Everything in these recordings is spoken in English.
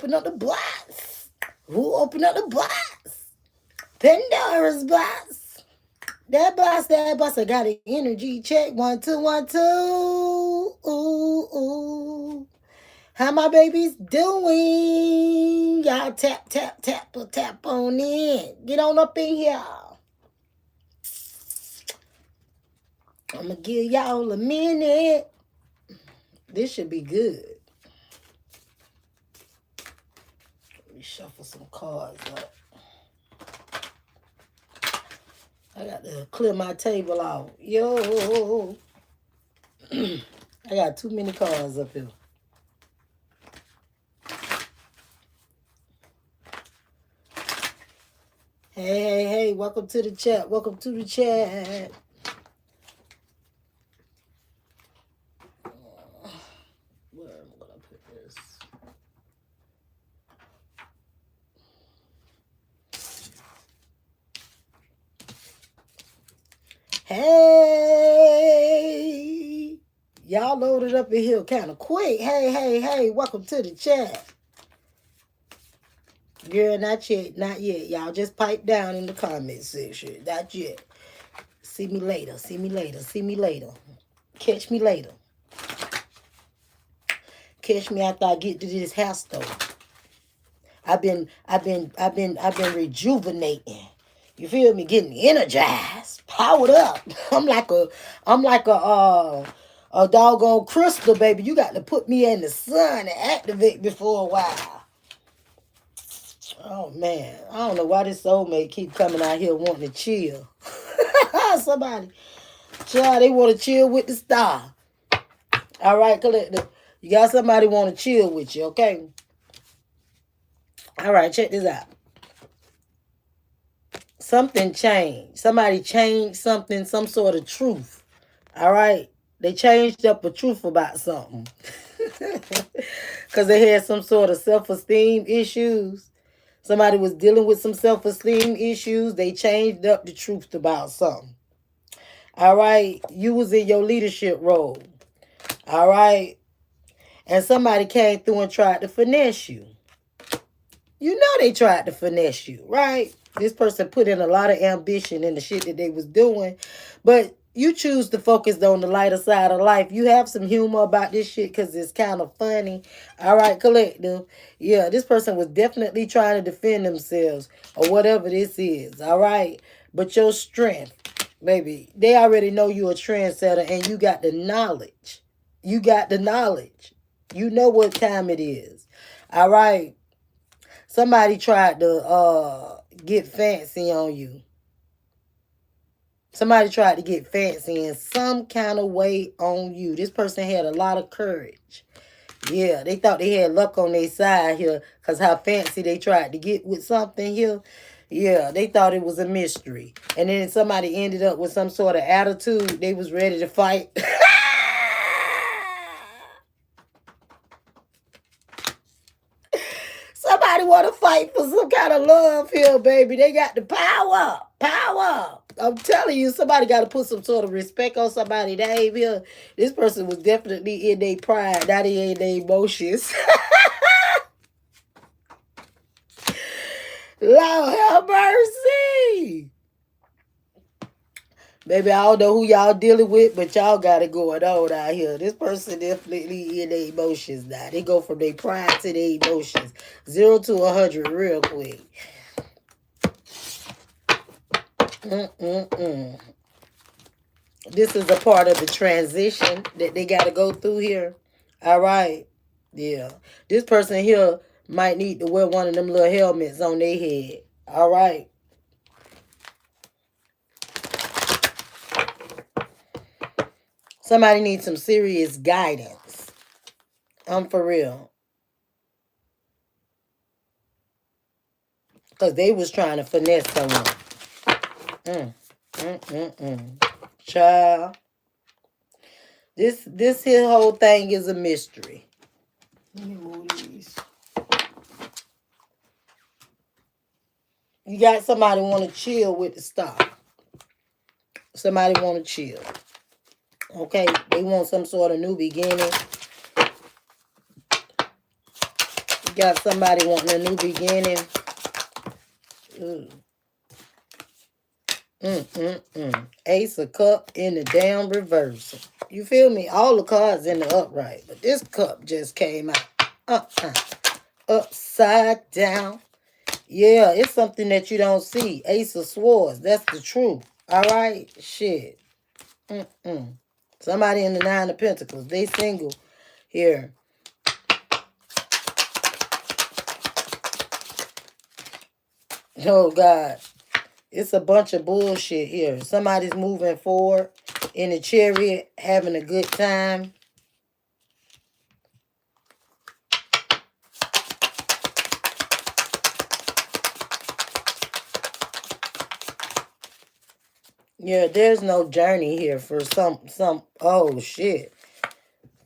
opened up the box? Who opened up the box? Pandora's box. That box, I got an energy check. 1, 2, 1, 2. Ooh, ooh. How my babies doing? Y'all tap, tap, tap, tap on in. Get on up in here. I'm going to give y'all a minute. This should be good. Let me shuffle some cards up. I got to clear my table out. Yo. I got too many cards up here. Hey, welcome to the chat. Welcome to the chat. Where am I going to put this? Hey, y'all loaded up in here kind of quick. Hey, welcome to the chat. Girl, not yet. Y'all just pipe down in the comment section. Not yet. See me later. Catch me later. Catch me after I get to this house stove. I've been rejuvenating. You feel me? Getting energized, powered up. I'm like a doggone crystal, baby. You got to put me in the sun and activate me for a while. Oh man, I don't know why this soulmate keep coming out here wanting to chill. Somebody, child, they want to chill with the star. All right, collective. You got somebody want to chill with you, okay? All right, check this out. Something changed. Somebody changed something, some sort of truth. All right? They changed up a truth about something. Because they had some sort of self-esteem issues. Somebody was dealing with some self-esteem issues. They changed up the truth about something. All right? You was in your leadership role. All right? And somebody came through and tried to finesse you. You know they tried to finesse you, right? This person put in a lot of ambition in the shit that they was doing. But you choose to focus on the lighter side of life. You have some humor about this shit because it's kind of funny. All right, collective. Yeah, this person was definitely trying to defend themselves or whatever this is. All right? But your strength, baby, they already know you're a trendsetter and you got the knowledge. You got the knowledge. You know what time it is. All right? Somebody tried to get fancy on you. Somebody tried to get fancy in some kind of way on you. This person had a lot of courage. Yeah, they thought they had luck on their side here because how fancy they tried to get with something here. Yeah, they thought it was a mystery. And then somebody ended up with some sort of attitude. They was ready to fight. Somebody want to fight for some kind of love here, baby. They got the power. Power. I'm telling you, somebody got to put some sort of respect on somebody's name here. This person was definitely in their pride, not in their emotions. Lord have mercy. Baby, I don't know who y'all dealing with, but y'all got it going on out here. This person definitely in their emotions now. They go from their pride to their emotions. 0 to 100 real quick. This is a part of the transition that they got to go through here. All right. Yeah. This person here might need to wear one of them little helmets on their head. All right. Somebody needs some serious guidance. I'm for real. Because they was trying to finesse someone. Child. This here whole thing is a mystery. Let me move these. You got somebody want to chill with the star. Somebody want to chill. Okay? They want some sort of new beginning. Got somebody wanting a new beginning. Ooh. Ace of Cup in the damn reverse. You feel me? All the cards in the upright, but this cup just came out. Upside down. Yeah, it's something that you don't see. Ace of Swords. That's the truth. All right? Shit. Somebody in the Nine of Pentacles. They single here. Oh, God. It's a bunch of bullshit here. Somebody's moving forward in a chariot, having a good time. Yeah, there's no journey here for oh shit.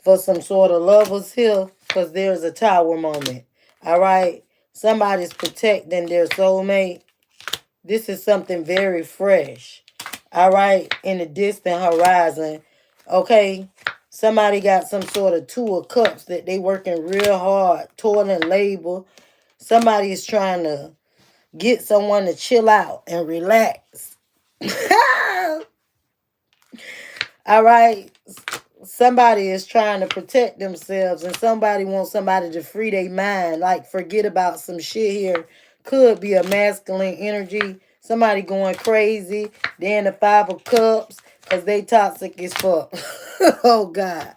For some sort of lovers here, because there's a tower moment. All right? Somebody's protecting their soulmate. This is something very fresh. All right? In the distant horizon. Okay? Somebody got some sort of Two of Cups that they working real hard, toiling labor. Somebody is trying to get someone to chill out and relax. All right? Somebody is trying to protect themselves and somebody wants somebody to free their mind. Like, forget about some shit here. Could be a masculine energy. Somebody going crazy. They're in the Five of Cups because they toxic as fuck. Oh, God.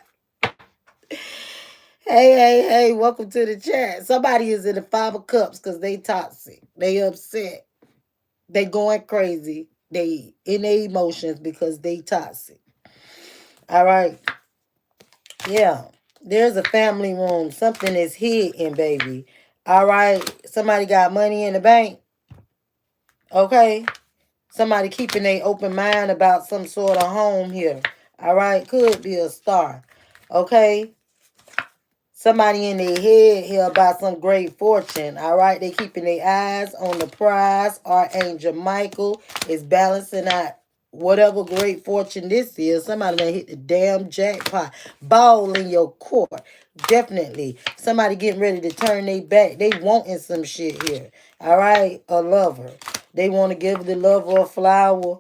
Hey, welcome to the chat. Somebody is in the Five of Cups because they toxic. They upset. They going crazy. They in their emotions because they toxic. All right. Yeah. There's a family room. Something is hidden, baby. All right. Somebody got money in the bank. Okay. Somebody keeping a open mind about some sort of home here. All right. Could be a star. Okay. Somebody in their head here about some great fortune. All right. They keeping their eyes on the prize. Archangel Michael is balancing out whatever great fortune this is. Somebody that hit the damn jackpot. Ball in your court. Definitely. Somebody getting ready to turn their back. They wanting some shit here. All right. A lover. They want to give the lover a flower.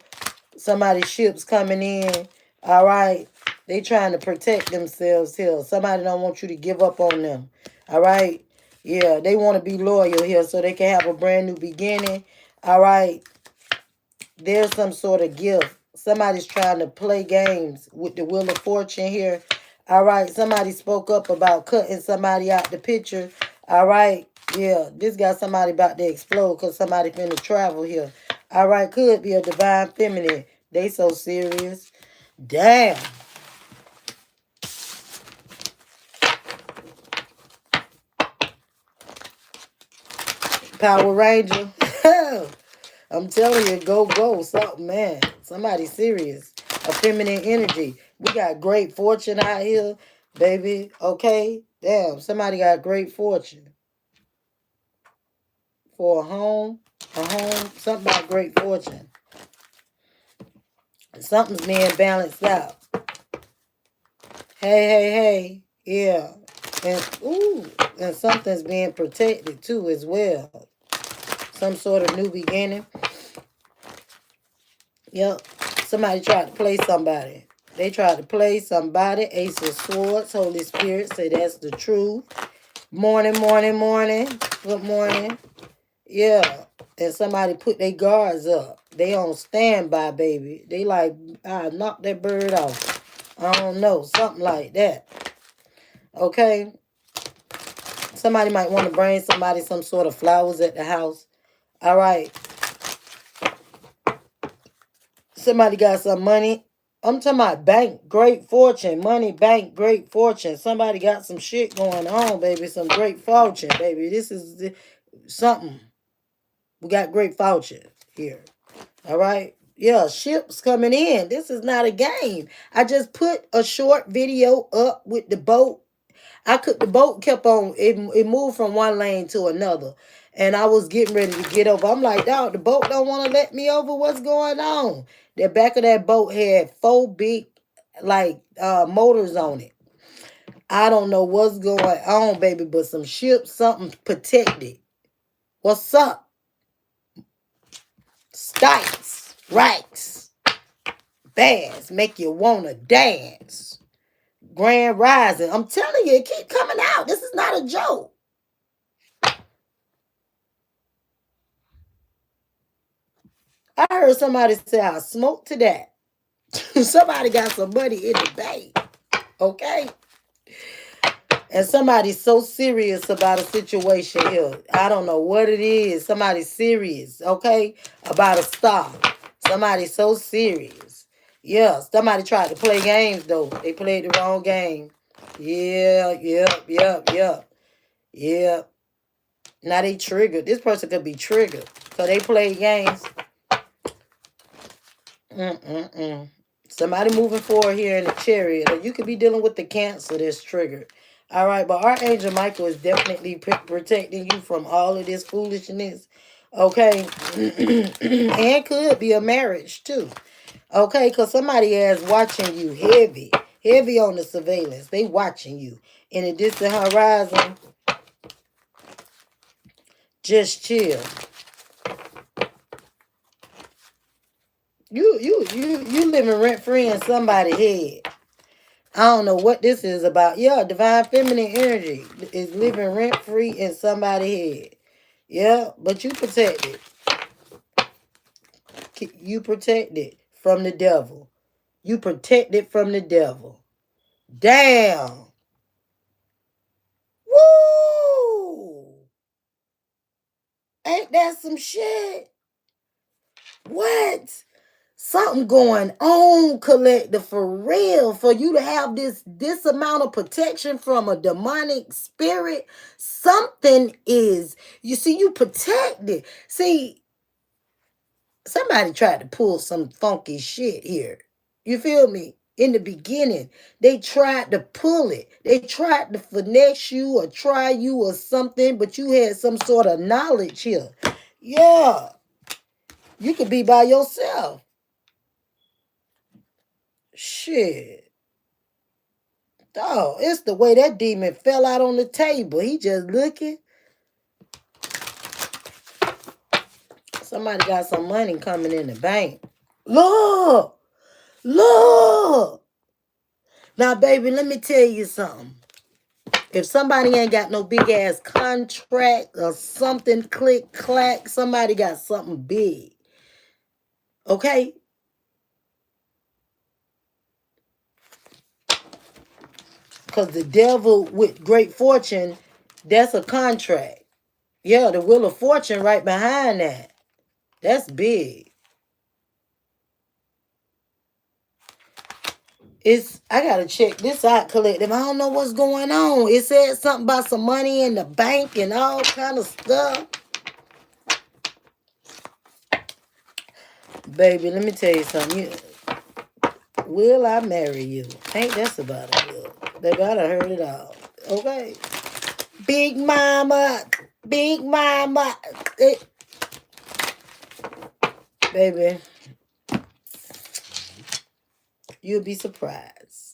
Somebody's ship's coming in. All right. They trying to protect themselves here. Somebody don't want you to give up on them. All right. Yeah, they want to be loyal here so they can have a brand new beginning. All right. There's some sort of gift. Somebody's trying to play games with the Wheel of Fortune here. All right. Somebody spoke up about cutting somebody out the picture. All right. Yeah, this got somebody about to explode because somebody finna travel here. All right. Could be a divine feminine. They so serious. Damn. Power Ranger. I'm telling you, go. Something, man. Somebody serious. A feminine energy. We got great fortune out here, baby. Okay? Damn, somebody got great fortune. For a home. Something about great fortune. Something's being balanced out. Hey. Yeah. And something's being protected too as well. Some sort of new beginning. Yep. Somebody tried to play somebody. They tried to play somebody. Ace of Swords. Holy Spirit say that's the truth. Morning. Good morning. Yeah. And somebody put their guards up. They on standby, baby. They like, I knocked that bird off. I don't know. Something like that. Okay. Somebody might want to bring somebody some sort of flowers at the house. All right. Somebody got some money. I'm talking about bank, great fortune. Money, bank, great fortune. Somebody got some shit going on, baby. Some great fortune, baby. This is something. We got great fortune here. All right. Yeah, ships coming in. This is not a game. I just put a short video up with the boat. The boat kept on, it moved from one lane to another. And I was getting ready to get over. I'm like, dog, the boat don't want to let me over. What's going on? The back of that boat had 4 big, like, motors on it. I don't know what's going on, baby, but some ship, something protected. What's up? Stikes, rights, bass, make you wanna dance. Grand Rising. I'm telling you, it keep coming out. This is not a joke. I heard somebody say I smoke to that. Somebody got some money in the bank. Okay? And somebody's so serious about a situation here. I don't know what it is. Somebody's serious, okay? About a star. Somebody's so serious. Yeah, somebody tried to play games, though. They played the wrong game. Yeah. Yeah. Now they triggered. This person could be triggered. So they play games. Somebody moving forward here in the chariot. Or you could be dealing with the cancer that's triggered. All right, but Archangel Michael is definitely protecting you from all of this foolishness. Okay? And could be a marriage, too. Okay? Because somebody is watching you heavy. Heavy on the surveillance. They watching you. In a distant horizon, just chill. You living rent free in somebody's head. I don't know what this is about. Yeah, divine feminine energy is living rent free in somebody's head. Yeah, but you protected. You protected from the devil. You protected from the devil. Damn. Woo! Ain't that some shit? What? Something going on, collective, for real. For you to have this amount of protection from a demonic spirit, something is. You see, you protected. See, somebody tried to pull some funky shit here. You feel me? In the beginning, they tried to pull it. They tried to finesse you or try you or something, but you had some sort of knowledge here. Yeah. You could be by yourself. Shit. Oh, it's the way that demon fell out on the table. He just looking. Somebody got some money coming in the bank. Look. Look. Now, baby, let me tell you something. If somebody ain't got no big ass contract or something click clack, somebody got something big. Okay? Because the devil with great fortune, that's a contract. Yeah, the wheel of fortune right behind that. That's big. I gotta check this out, collective. I don't know what's going on. It said something about some money in the bank and all kind of stuff. Baby, let me tell you something. Will I marry you? Ain't that's about it, will. Baby, I done heard it all. Okay. Big mama. Big mama. Baby, you'll be surprised.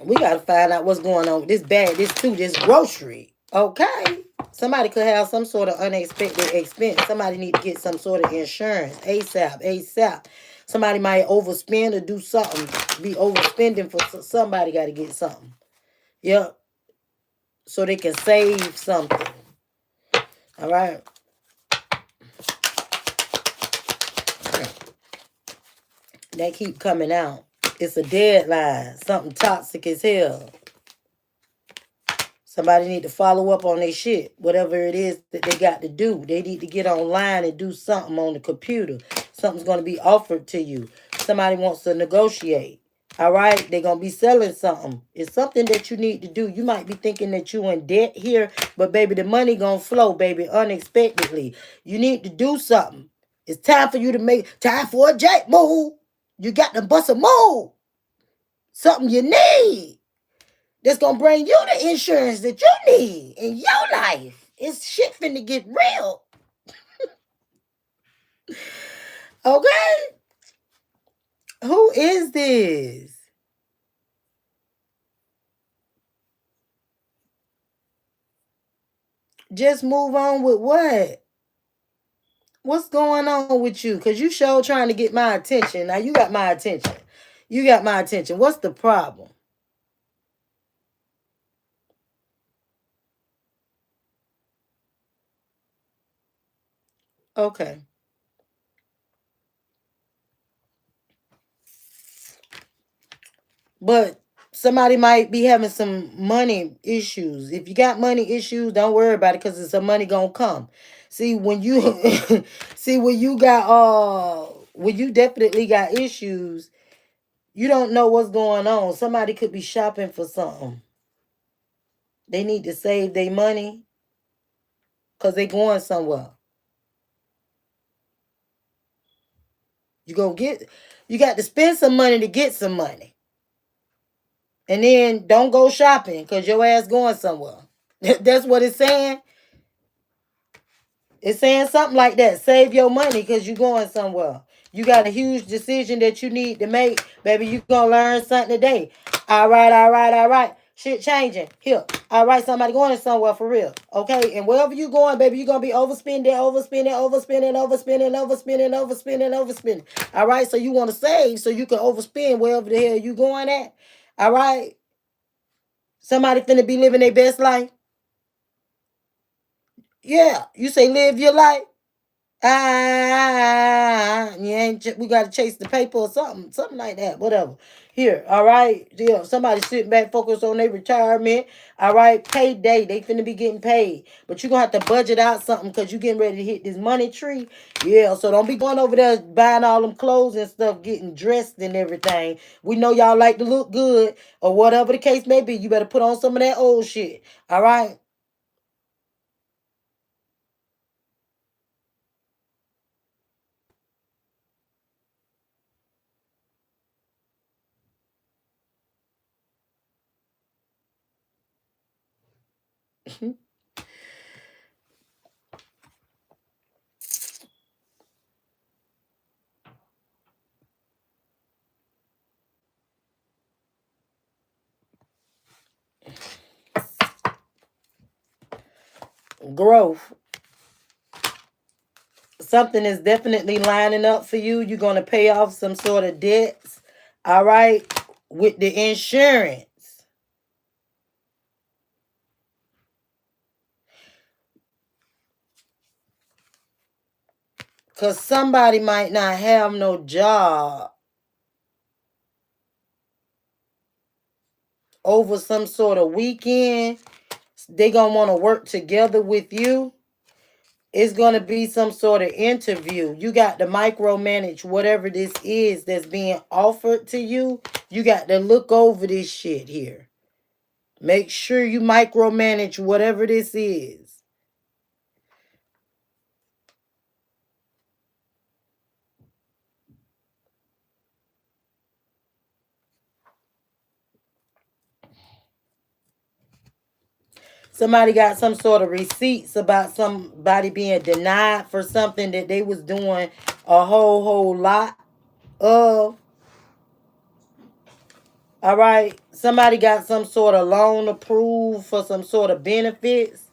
We gotta find out what's going on with this bag, this grocery. Okay. Somebody could have some sort of unexpected expense. Somebody need to get some sort of insurance. ASAP. Somebody might overspend or do something. Be overspending for somebody got to get something. Yep. So they can save something. All right. They keep coming out. It's a deadline. Something toxic as hell. Somebody need to follow up on their shit. Whatever it is that they got to do. They need to get online and do something on the computer. Something's going to be offered to you. Somebody wants to negotiate. All right? They're going to be selling something. It's something that you need to do. You might be thinking that you in debt here. But, baby, the money going to flow, baby, unexpectedly. You need to do something. It's time for you to time for a jack move. You got to bust a move. Something you need. that's gonna bring you the insurance that you need in your life. It's shit finna get real. Okay? Who is this? Just move on with what? What's going on with you? Because you sure trying to get my attention. Now you got my attention. You got my attention. What's the problem? Okay. But somebody might be having some money issues. If you got money issues, don't worry about it because it's some money gonna come. See, when you see when you definitely got issues, you don't know what's going on. Somebody could be shopping for something. They need to save their money because they going somewhere. You got to spend some money to get some money. And then don't go shopping because your ass going somewhere. That's what it's saying. It's saying something like that. Save your money because you're going somewhere. You got a huge decision that you need to make. Baby, you going to learn something today. All right, all right, all right. Shit changing. Here. All right, somebody going somewhere for real. Okay? And wherever you going, baby, you're going to be overspending, overspending, overspending, overspending, overspending, overspending, overspending. All right? So you want to save so you can overspend wherever the hell you going at. All right? Somebody finna be living their best life. Yeah. You say live your life. You ain't. We gotta chase the paper or something like that. Whatever. Here, all right. Yeah, somebody sitting back, focus on their retirement. All right, payday. They finna be getting paid, but you gonna have to budget out something because you getting ready to hit this money tree. Yeah, so don't be going over there buying all them clothes and stuff, getting dressed and everything. We know y'all like to look good or whatever the case may be. You better put on some of that old shit. All right. Growth. Something is definitely lining up for you. You're going to pay off some sort of debts. All right. With the insurance. Because somebody might not have no job over some sort of weekend. They going to want to work together with you. It's going to be some sort of interview. You got to micromanage whatever this is that's being offered to you. You got to look over this shit here. Make sure you micromanage whatever this is. Somebody got some sort of receipts about somebody being denied for something that they was doing a whole lot of. All right. Somebody got some sort of loan approved for some sort of benefits.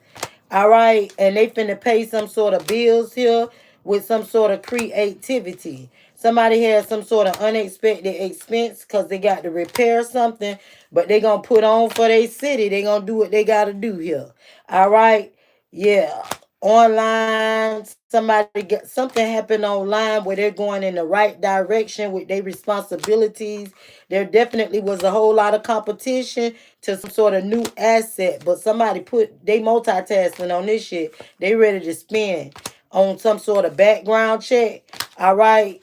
All right. And they finna pay some sort of bills here with some sort of creativity. Somebody has some sort of unexpected expense because they got to repair something, but they going to put on for their city. They going to do what they got to do here. All right. Yeah. Online, somebody get something happened online where they're going in the right direction with their responsibilities. There definitely was a whole lot of competition to some sort of new asset, but somebody they multitasking on this shit. They ready to spend on some sort of background check. All right.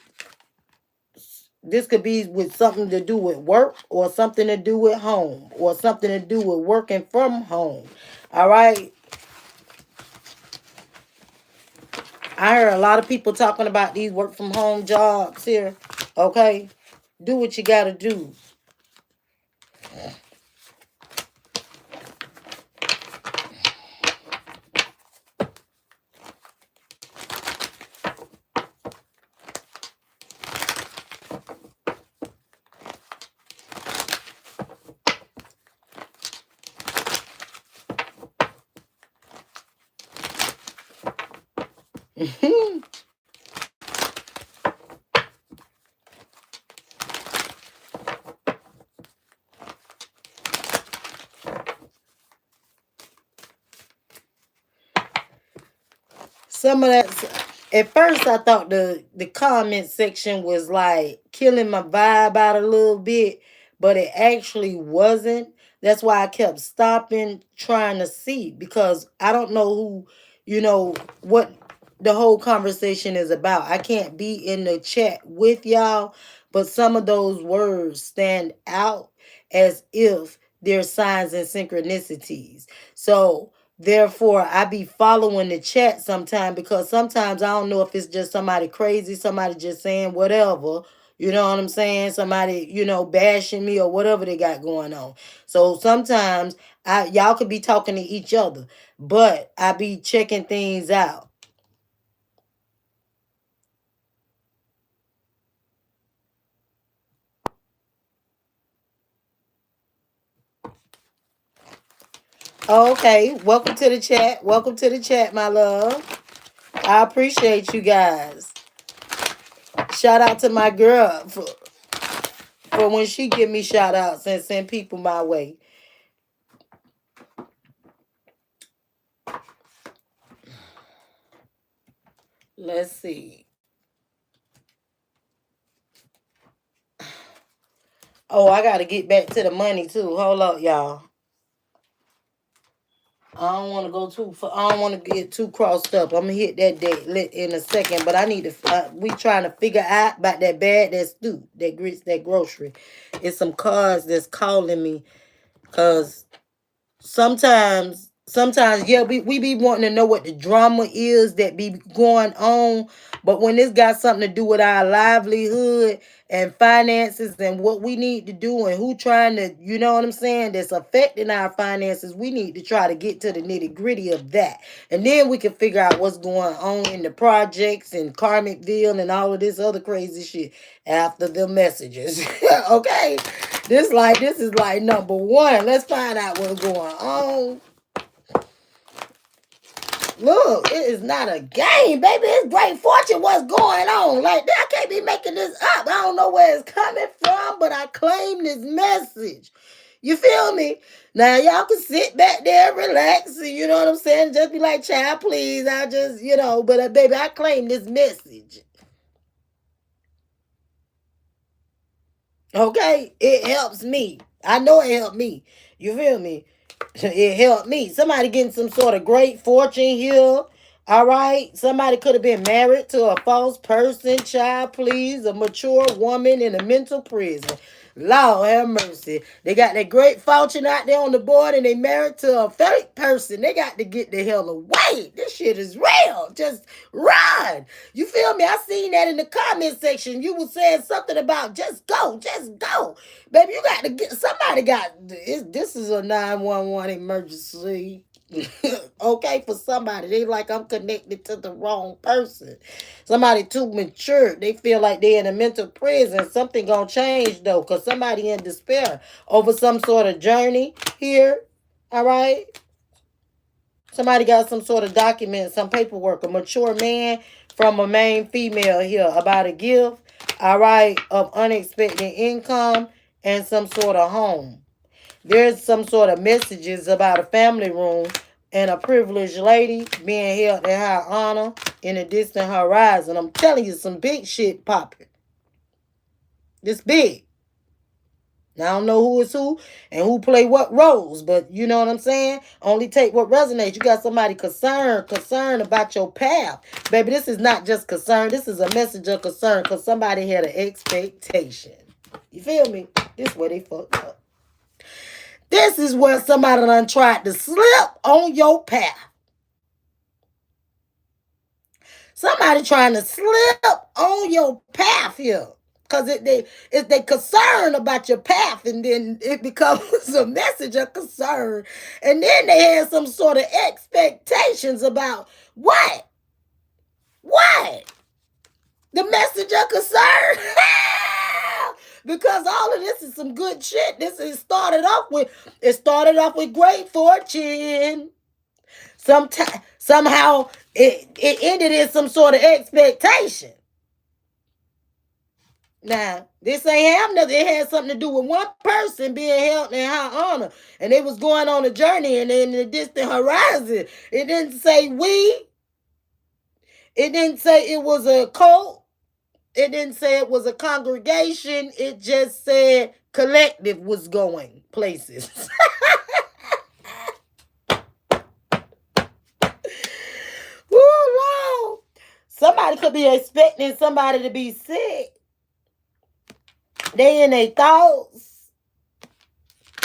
This could be with something to do with work or something to do with home or something to do with working from home. All right. I heard a lot of people talking about these work from home jobs here. Okay. Do what you got to do. Some of that. At first, I thought the comment section was like killing my vibe out a little bit, but it actually wasn't. That's why I kept stopping, trying to see, because I don't know who, what the whole conversation is about. I can't be in the chat with y'all, but some of those words stand out as if they're signs and synchronicities. So therefore, I be following the chat sometime, because sometimes I don't know if it's just somebody crazy, somebody just saying whatever. You know what I'm saying? Somebody, bashing me or whatever they got going on. So sometimes y'all could be talking to each other, but I be checking things out. Oh, okay. Welcome to the chat. Welcome to the chat, my love. I appreciate you guys. Shout out to my girl for when she give me shout outs and send people my way. Let's see. Oh, I gotta get back to the money too. Hold up, y'all. I don't want to go too. I don't want to get too crossed up. I'm gonna hit that date in a second, but I need to. We trying to figure out about that bag that's due. That grits, that grocery. It's some cars that's calling me, cause sometimes yeah, we be wanting to know what the drama is that be going on, but when it's got something to do with our livelihood and finances and what we need to do and who trying to, you know what I'm saying, that's affecting our finances, we need to try to get to the nitty gritty of that, and then we can figure out what's going on in the projects and Karmicville and all of this other crazy shit after the messages. Okay, this is like number one. Let's find out what's going on. Look, it is not a game, baby. It's great fortune. What's going on? Like, I can't be making this up. I don't know where it's coming from, but I claim this message. You feel me? Now, y'all can sit back there, relax, and you know what I'm saying? Just be like, child, please. I just, but baby, I claim this message. Okay? It helps me. I know it helped me. You feel me? It helped me. Somebody getting some sort of great fortune here. All right. Somebody could have been married to a false person, child, please, a mature woman in a mental prison. Lord have mercy. They got that great fortune out there on the board and they married to a fake person. They got to get the hell away. This shit is real. Just run. You feel me? I seen that in the comment section. You were saying something about just go, just go. Baby, you got to get, somebody got, this is a 911 emergency. Okay, for somebody. They like I'm connected to the wrong person. Somebody too mature. They feel like they're in a mental prison. Something gonna change though, because somebody in despair over some sort of journey here. All right. Somebody got some sort of document, some paperwork, a mature man from a main female here about a gift, all right, of unexpected income and some sort of home. There's some sort of messages about a family room and a privileged lady being held in high honor in a distant horizon. I'm telling you, some big shit popping. This big. Now, I don't know who is who and who play what roles, but you know what I'm saying? Only take what resonates. You got somebody concerned about your path. Baby, this is not just concern. This is a message of concern because somebody had an expectation. You feel me? This is where they fucked up. This is where somebody done tried to slip on your path. Somebody trying to slip on your path here. Because if they concerned about your path, and then it becomes a message of concern. And then they had some sort of expectations about what? What? The message of concern. Because all of this is some good shit. It started off with great fortune. Somehow it ended in some sort of expectation. Now, this ain't have nothing. It had something to do with one person being held in high honor. And they was going on a journey and in the distant horizon. It didn't say we. It didn't say it was a cult. It didn't say it was a congregation. It just said collective was going places. Woo, Lord. Somebody could be expecting somebody to be sick. They in their thoughts.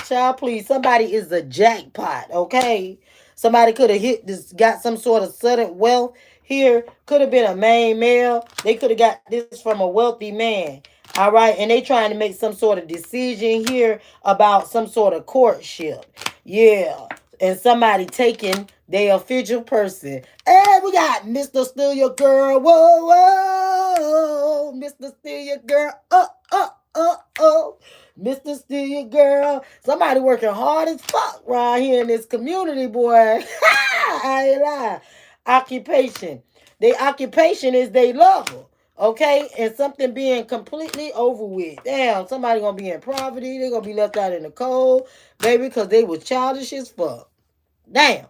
Child, please. Somebody is a jackpot, okay? Somebody could have hit this, got some sort of sudden wealth here. Could have been a main male. They could have got this from a wealthy man. All right. And they trying to make some sort of decision here about some sort of courtship. Yeah. And somebody taking their official person. Hey, we got Mr. Steal Your Girl. Whoa, whoa. Mr. Steal Your Girl. Oh. Mr. Steal Your Girl. Somebody working hard as fuck right here in this community, boy. I ain't lying. Occupation. Their occupation is they lover. Okay? And something being completely over with. Damn, somebody gonna be in poverty. They gonna be left out in the cold, baby, because they was childish as fuck. Damn.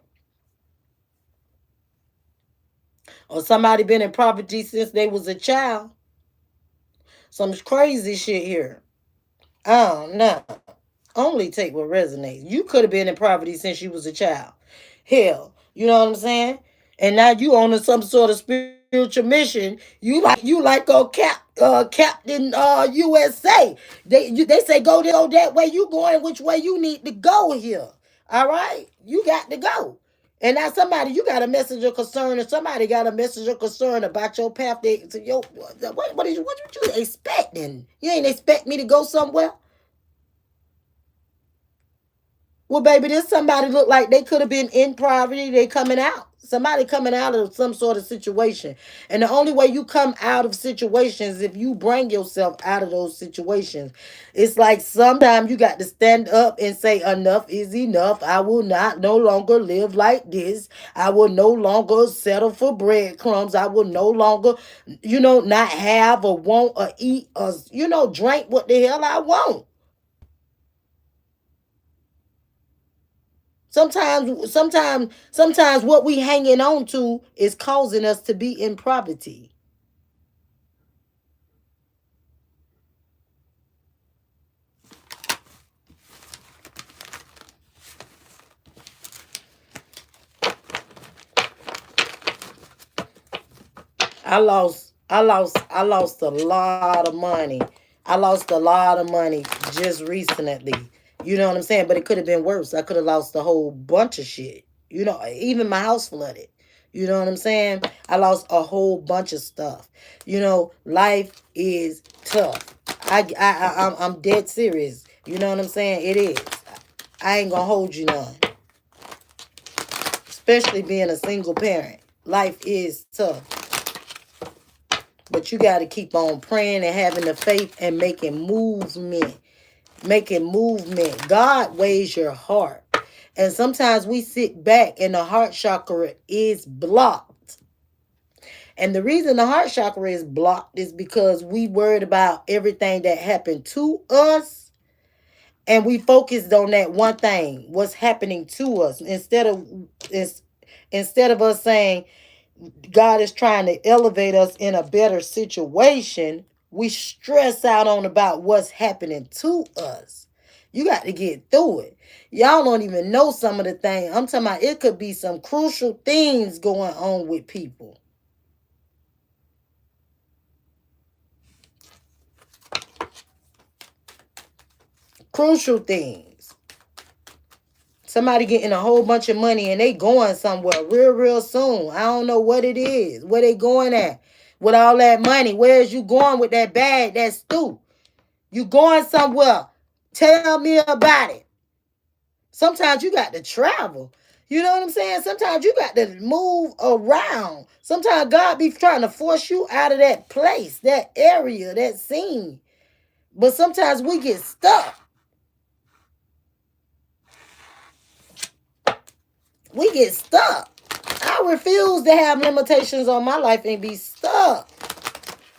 Or somebody been in poverty since they was a child. Some crazy shit here. I don't know. Only take what resonates. You could have been in poverty since you was a child. Hell, you know what I'm saying? And now you on some sort of spiritual mission. You like a Captain USA. They say go that way. You going which way you need to go here. All right, you got to go. And now somebody, you got a message of concern, and somebody got a message of concern about your path. What you expecting? You ain't expect me to go somewhere. Well, baby, this somebody look like they could have been in poverty. They coming out. Somebody coming out of some sort of situation. And the only way you come out of situations if you bring yourself out of those situations. It's like sometimes you got to stand up and say enough is enough. I will not no longer live like this. I will no longer settle for breadcrumbs. I will no longer, not have or want or eat or, drink what the hell I want. Sometimes what we hanging on to is causing us to be in poverty. I lost a lot of money. I lost a lot of money just recently. You know what I'm saying? But it could have been worse. I could have lost a whole bunch of shit. Even my house flooded. You know what I'm saying? I lost a whole bunch of stuff. Life is tough. I'm dead serious. You know what I'm saying? It is. I ain't gonna hold you none. Especially being a single parent. Life is tough. But you got to keep on praying and having the faith and making movement. Making movement. God weighs your heart. And sometimes we sit back and the heart chakra is blocked. And the reason the heart chakra is blocked is because we worried about everything that happened to us. And we focused on that one thing, what's happening to us. Instead of us saying, God is trying to elevate us in a better situation, we stress out on about what's happening to us. You got to get through it. Y'all don't even know some of the things. I'm talking about it could be some crucial things going on with people. Crucial things. Somebody getting a whole bunch of money and they going somewhere real soon. I don't know what it is. Where they going at with all that money? Where's you going with that bag, that stoop? You going somewhere. Tell me about it. Sometimes you got to travel. You know what I'm saying? Sometimes you got to move around. Sometimes God be trying to force you out of that place, that area, that scene. But sometimes we get stuck. we get stuck. I refuse to have limitations on my life and be stuck.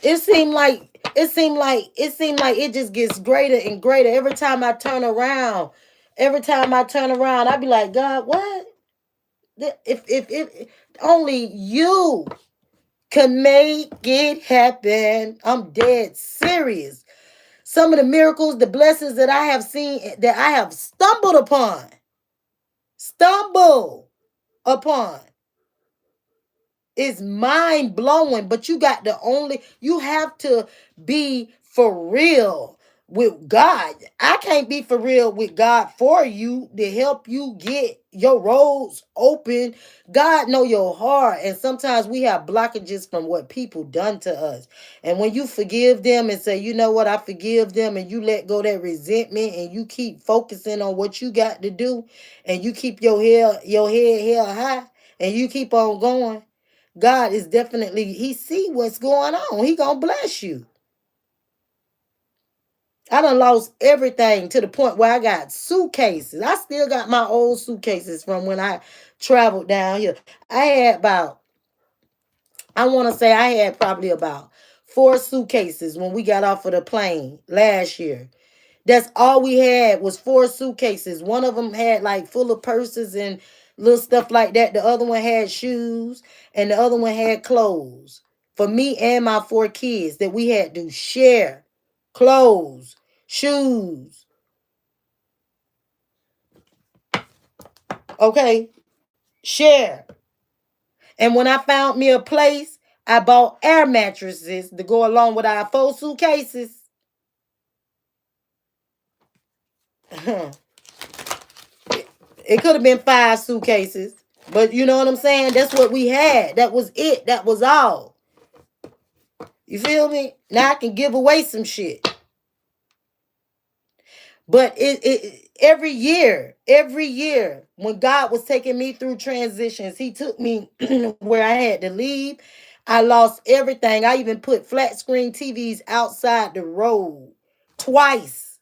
It seemed like it just gets greater and greater every time I turn around. Every time I turn around, I be like, God, what? If only you can make it happen. I'm dead serious. Some of the miracles, the blessings that I have seen, that I have stumble upon, is mind blowing. But you have to be for real with God. I can't be for real with God for you to help you get your roads open. God know your heart, and sometimes we have blockages from what people done to us. And when you forgive them and say, you know what, I forgive them, and you let go that resentment, and you keep focusing on what you got to do, and you keep your head held high, and you keep on going, God is definitely, he see what's going on. He gonna bless you. I done lost everything to the point where I got suitcases. I still got my old suitcases from when I traveled down here. I want to say I had probably about 4 suitcases when we got off of the plane last year. That's all we had was 4 suitcases. One of them had like full of purses and little stuff like that. The other one had shoes, and the other one had clothes for me and my 4 kids that we had to share. Clothes, shoes. Okay, share. And when I found me a place, I bought air mattresses to go along with our 4 suitcases. It could have been 5 suitcases, but you know what I'm saying? That's what we had. That was it. That was all. You feel me? Now I can give away some shit. But every year, when God was taking me through transitions, he took me where I had to leave. I lost everything. I even put flat screen TVs outside the road twice.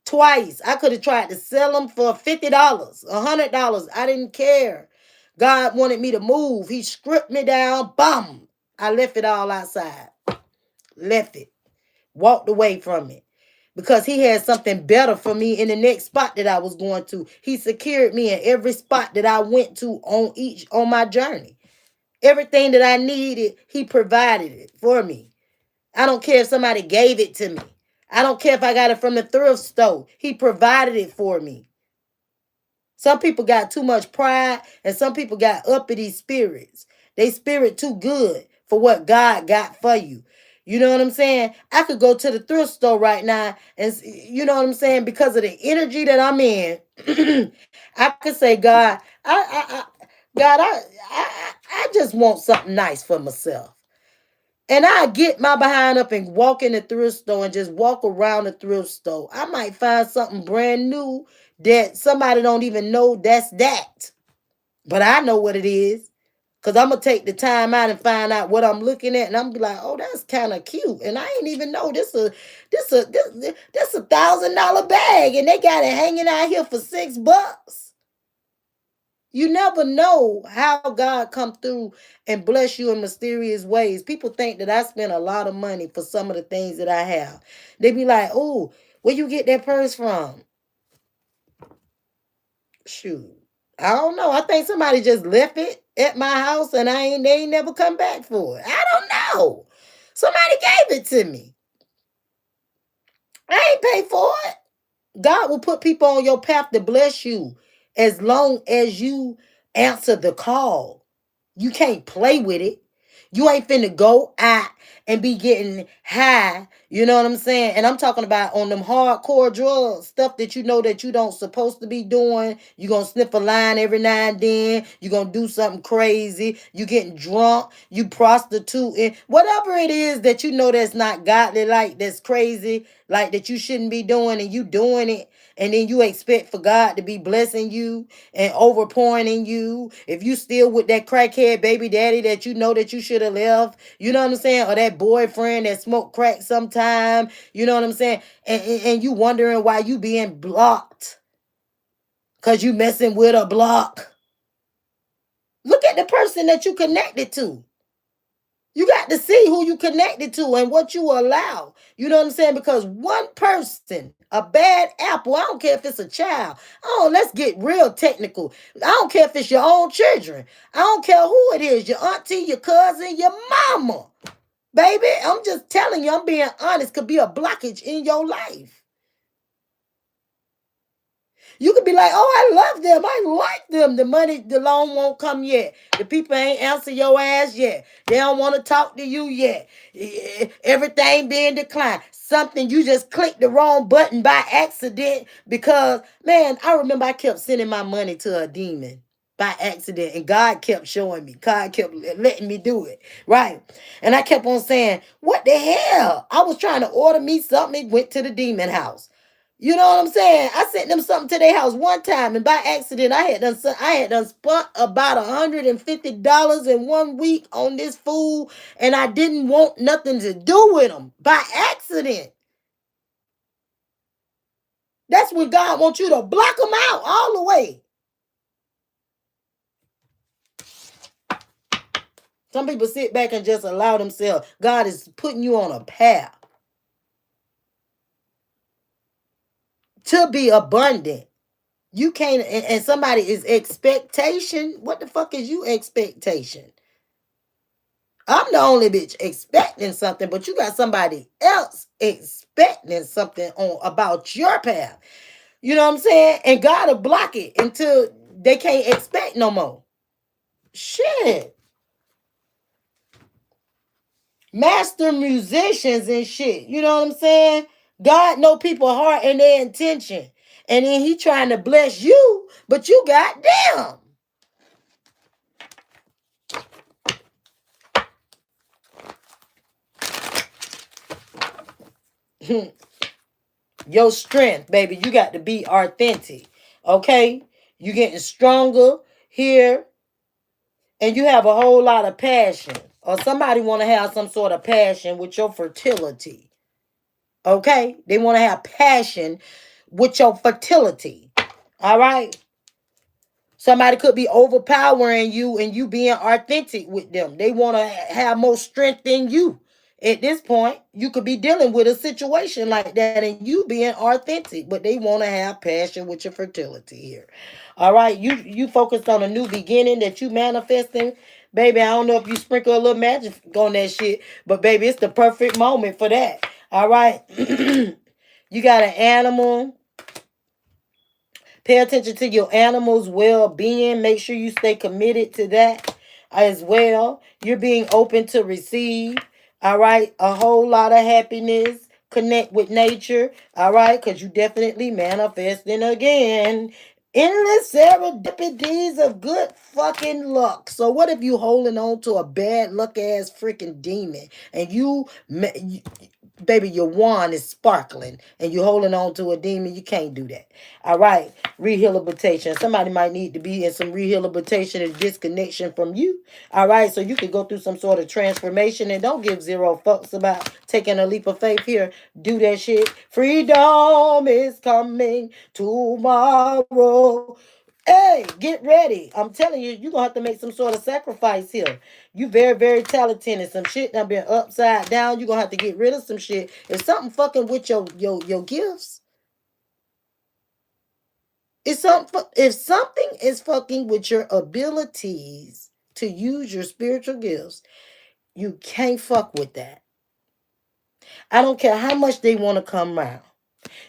Twice. I could have tried to sell them for $50, $100. I didn't care. God wanted me to move. He stripped me down. Bum. I left it all outside. Left it. Walked away from it. Because he had something better for me in the next spot that I was going to. He secured me in every spot that I went to on my journey. Everything that I needed, he provided it for me. I don't care if somebody gave it to me. I don't care if I got it from the thrift store. He provided it for me. Some people got too much pride, and some people got uppity spirits. They spirit too good for what God got for you. You know what I'm saying? I could go to the thrift store right now, and you know what I'm saying, because of the energy that I'm in. I could say, God, God, I just want something nice for myself. And I get my behind up and walk in the thrift store and just walk around the thrift store. I might find something brand new that somebody don't even know that's that. But I know what it is. Cause I'm gonna take the time out and find out what I'm looking at, and I'm be like, oh, that's kind of cute. And I ain't even know this $1,000 bag, and they got it hanging out here for $6. You never know how God come through and bless you in mysterious ways. People think that I spend a lot of money for some of the things that I have. They be like, oh, where you get that purse from? Shoot. I don't know. I think somebody just left it at my house, and they ain't never come back for it. I don't know. Somebody gave it to me. I ain't paid for it. God will put people on your path to bless you as long as you answer the call. You can't play with it. You ain't finna go out and be getting high. You know what I'm saying? And I'm talking about on them hardcore drugs, stuff that you know that you don't supposed to be doing. You gonna sniff a line every now and then. You gonna do something crazy. You getting drunk. You prostituting. Whatever it is that you know that's not godly, like that's crazy, like that you shouldn't be doing, and you doing it. And then you expect for God to be blessing you and overpouring in you. If you still with that crackhead baby daddy that you know that you should have left, you know what I'm saying? Or that boyfriend that smoked crack sometime, you know what I'm saying? And you wondering why you being blocked. because you messing with a block. Look at the person that you connected to. You got to see who you connected to and what you allow. You know what I'm saying? Because one person, a bad apple, I don't care if it's a child. Oh, let's get real technical. I don't care if it's your own children. I don't care who it is, your auntie, your cousin, your mama. Baby, I'm just telling you, I'm being honest, could be a blockage in your life. You could be like, oh, I love them. I like them. The money, the loan won't come yet. The people ain't answer your ass yet. They don't want to talk to you yet. Everything being declined. Something you just clicked the wrong button by accident because, man, I remember I kept sending my money to a demon by accident and God kept showing me. God kept letting me do it. Right. And I kept on saying, what the hell? I was trying to order me something. It went to the demon house. You know what I'm saying? I sent them something to their house one time, and by accident, I had done spent about $150 in 1 week on this food, and I didn't want nothing to do with them by accident. That's when God wants you to block them out all the way. Some people sit back and just allow themselves. God is putting you on a path to be abundant. You can't, and somebody is expectation. What the fuck is you expectation? I'm the only bitch expecting something, but you got somebody else expecting something on about your path. You know what I'm saying? And God will block it until they can't expect no more. Shit. Master musicians and shit. You know what I'm saying? God know people's heart and their intention. And then he trying to bless you, but you got them. Your strength, baby. You got to be authentic. Okay? You getting stronger here. And you have a whole lot of passion. Or somebody want to have some sort of passion with your fertility. Okay? They want to have passion with your fertility. All right? Somebody could be overpowering you and you being authentic with them. They want to have more strength than you. At this point, you could be dealing with a situation like that and you being authentic, but they want to have passion with your fertility here. All right, you focused on a new beginning that you manifesting. Baby, I don't know if you sprinkle a little magic on that shit, but baby, it's the perfect moment for that. All right. You got an animal. Pay attention to your animal's well-being. Make sure you stay committed to that as well. You're being open to receive. All right. A whole lot of happiness. Connect with nature. All right. Because you definitely manifesting again. Endless serendipities of good fucking luck. So what if you holding on to a bad luck ass freaking demon and baby, your wand is sparkling and you're holding on to a demon? You can't do that. All right. Rehabilitation. Somebody might need to be in some rehabilitation and disconnection from you. All right. So you can go through some sort of transformation and don't give zero fucks about taking a leap of faith here. Do that shit. Freedom is coming tomorrow. Hey, get ready. I'm telling you, you're going to have to make some sort of sacrifice here. You very, very talented and some shit done been upside down. You're going to have to get rid of some shit. If something fucking with your gifts, if something is fucking with your abilities to use your spiritual gifts, you can't fuck with that. I don't care how much they want to come around.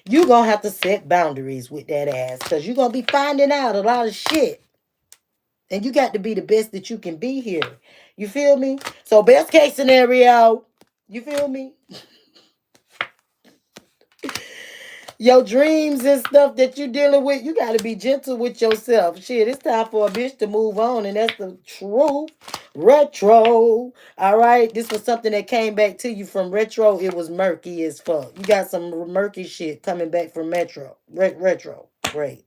You're going to have to set boundaries with that ass because you're going to be finding out a lot of shit. And you got to be the best that you can be here. You feel me? So best case scenario, you feel me? Your dreams and stuff that you're dealing with, you got to be gentle with yourself. Shit, it's time for a bitch to move on. And that's the truth. Retro. All right. This was something that came back to you from retro. It was murky as fuck. You got some murky shit coming back from retro. Great.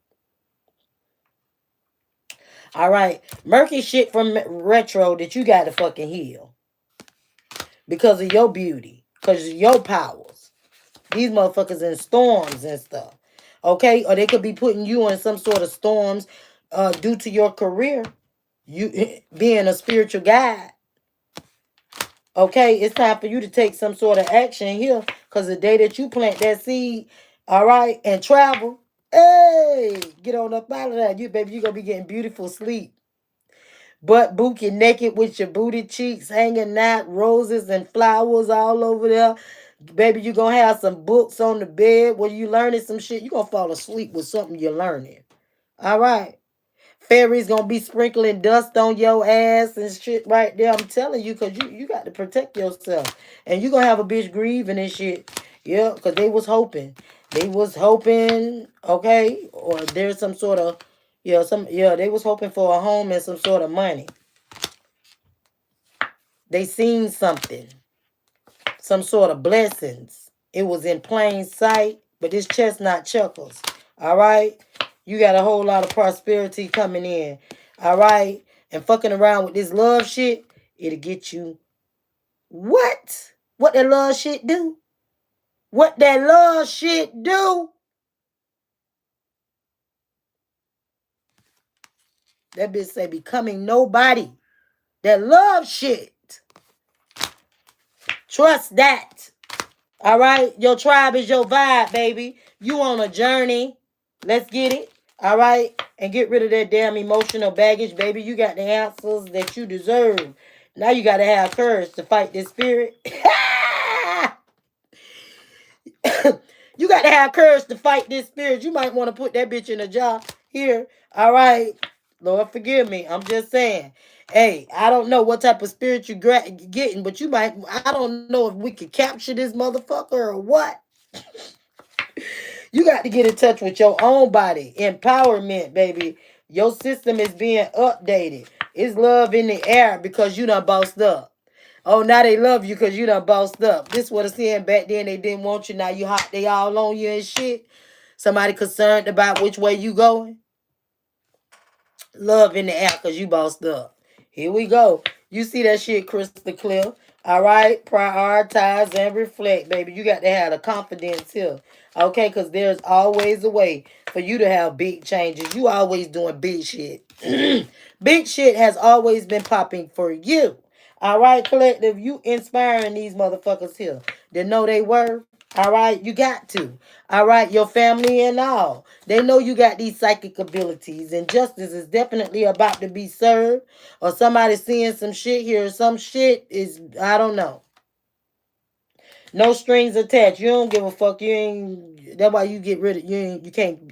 All right. Murky shit from retro that you got to fucking heal. Because of your beauty. Because of your powers. These motherfuckers in storms and stuff. Okay, or they could be putting you in some sort of storms due to your career. You being a spiritual guide. Okay, it's time for you to take some sort of action here. Because the day that you plant that seed, all right, and travel, hey, get on up out of that. You baby, you gonna be getting beautiful sleep. Butt bookie naked with your booty cheeks hanging out, roses and flowers all over there. Baby, you gonna have some books on the bed where you learning some shit. You gonna fall asleep with something you're learning. All right. Fairies gonna be sprinkling dust on your ass and shit right there. I'm telling you, cause you got to protect yourself. And you gonna have a bitch grieving and shit. Yeah, cause they was hoping. They was hoping, okay, or there's some sort of they was hoping for a home and some sort of money. They seen something, some sort of blessings. It was in plain sight, but this chestnut chuckles. All right. You got a whole lot of prosperity coming in. All right. And fucking around with this love shit, it'll get you what? What that love shit do? What that love shit do? That bitch say becoming nobody. That love shit. Trust that. All right. Your tribe is your vibe, baby. You on a journey. Let's get it. All right. And get rid of that damn emotional baggage, baby. You got the answers that you deserve. Now you got to have courage to fight this spirit. You got to have courage to fight this spirit. You might want to put that bitch in a jar here. All right. Lord, forgive me. I'm just saying. Hey, I don't know what type of spirit you getting, but you might. I don't know if we could capture this motherfucker or what. You got to get in touch with your own body. Empowerment, baby. Your system is being updated. It's love in the air because you done bossed up. Oh, now they love you because you done bossed up. This what I'm saying. Back then they didn't want you. Now you hot. They all on you and shit. Somebody concerned about which way you going. Love in the air because you bossed up. Here we go. You see that shit crystal clear. All right. Prioritize and reflect, baby. You got to have the confidence here. Okay, because there's always a way for you to have big changes. You always doing big shit. Big shit has always been popping for you. All right, collective, you inspiring these motherfuckers here. They know they were. All right, you got to. All right, your family and all. They know you got these psychic abilities, and justice is definitely about to be served. Or somebody seeing some shit here. Some shit is, I don't know. No strings attached. You don't give a fuck. You ain't. That's why you get rid of. You can't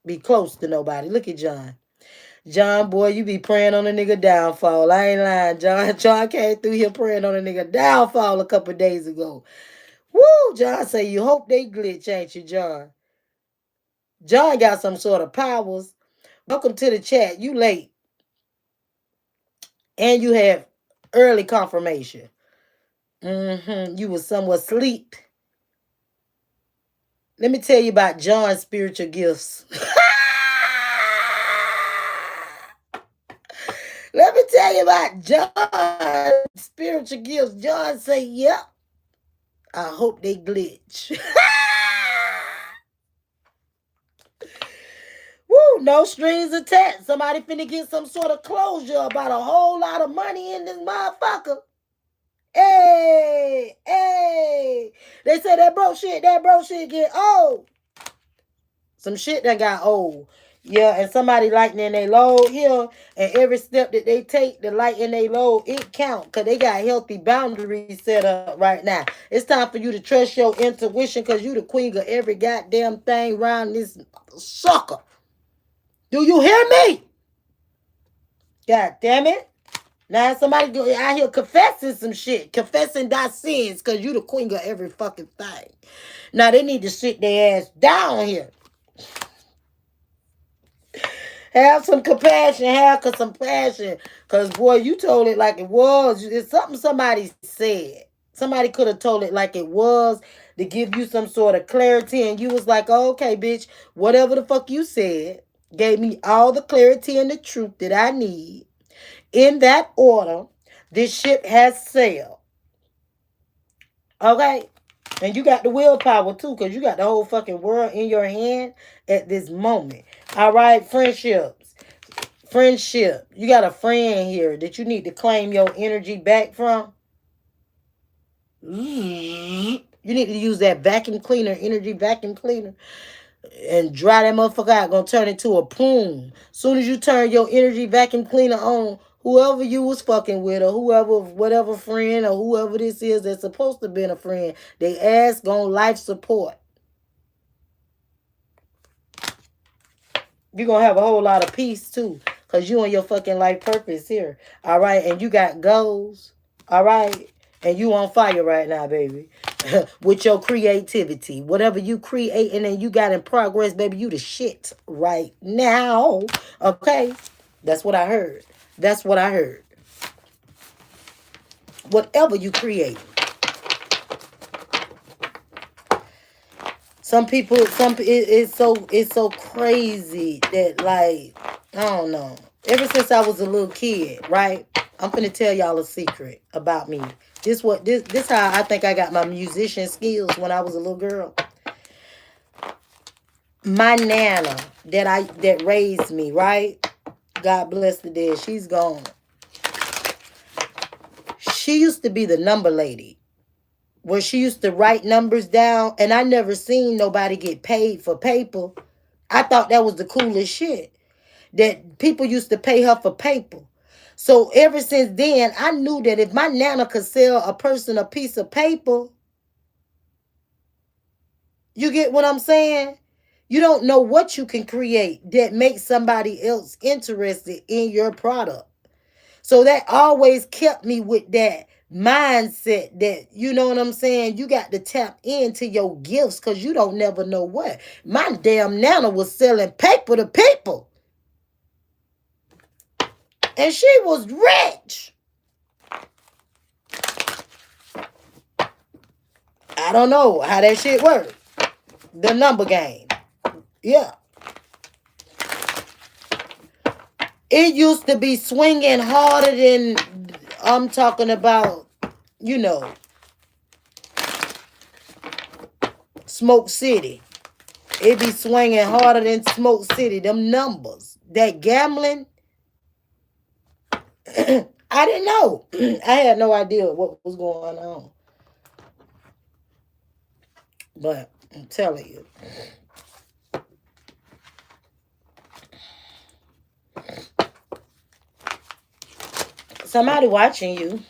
be close to nobody. Look at John. John, boy, you be praying on a nigga downfall. I ain't lying, John. John came through here praying on a nigga downfall a couple days ago. Woo! John say you hope they glitch, ain't you, John? John got some sort of powers. Welcome to the chat. You late. And you have early confirmation. You was somewhat asleep. Let me tell you about John's spiritual gifts. Let me tell you about John's spiritual gifts. John say, yep. I hope they glitch. Woo, no strings attached. Somebody finna get some sort of closure about a whole lot of money in this motherfucker. Hey, hey. They say that bro shit get old. Some shit that got old. Yeah, and somebody lightening their load here, and every step that they take to lighten their load, it count, because they got healthy boundaries set up right now. It's time for you to trust your intuition, because you the queen of every goddamn thing around this sucker. Do you hear me? God damn it. Now somebody go out here confessing some shit. Confessing thy sins, because you the queen of every fucking thing. Now they need to sit their ass down here. Have some compassion. Have some compassion. Because, boy, you told it like it was. It's something somebody said. Somebody could have told it like it was to give you some sort of clarity. And you was like, oh, okay, bitch, whatever the fuck you said gave me all the clarity and the truth that I need. In that order, this ship has sailed. Okay? And you got the willpower too, because you got the whole fucking world in your hand at this moment. All right, friendships. Friendship. You got a friend here that you need to claim your energy back from. You need to use that vacuum cleaner, energy vacuum cleaner, and dry that motherfucker out. Gonna turn into a plume. Soon as you turn your energy vacuum cleaner on, whoever you was fucking with, or whoever, whatever friend, or whoever this is that's supposed to be a friend, they ass gonna life support. You're gonna have a whole lot of peace too, because you on your fucking life purpose here. All right, and you got goals. All right, and you on fire right now, baby. With your creativity, whatever you creating and you got in progress, baby, you the shit right now. Okay, that's what I heard. That's what I heard. Whatever you create. Some people, it's so crazy that, like, I don't know. Ever since I was a little kid, right? I'm finna tell y'all a secret about me. This how I think I got my musician skills when I was a little girl. My nana that raised me, right? God bless the dead. She's gone. She used to be the number lady, where she used to write numbers down, and I never seen nobody get paid for paper. I thought that was the coolest shit, that people used to pay her for paper. So ever since then, I knew that if my nana could sell a person a piece of paper, you get what I'm saying? You don't know what you can create that makes somebody else interested in your product. So that always kept me with that mindset that, you know what I'm saying, you got to tap into your gifts, because you don't never know what. My damn nana was selling paper to people. And she was rich. I don't know how that shit worked. The number game. Yeah. It used to be swinging harder than, I'm talking about, you know, Smoke City. It be swinging harder than Smoke City. Them numbers. That gambling. I didn't know. I had no idea what was going on. But I'm telling you. Somebody watching you.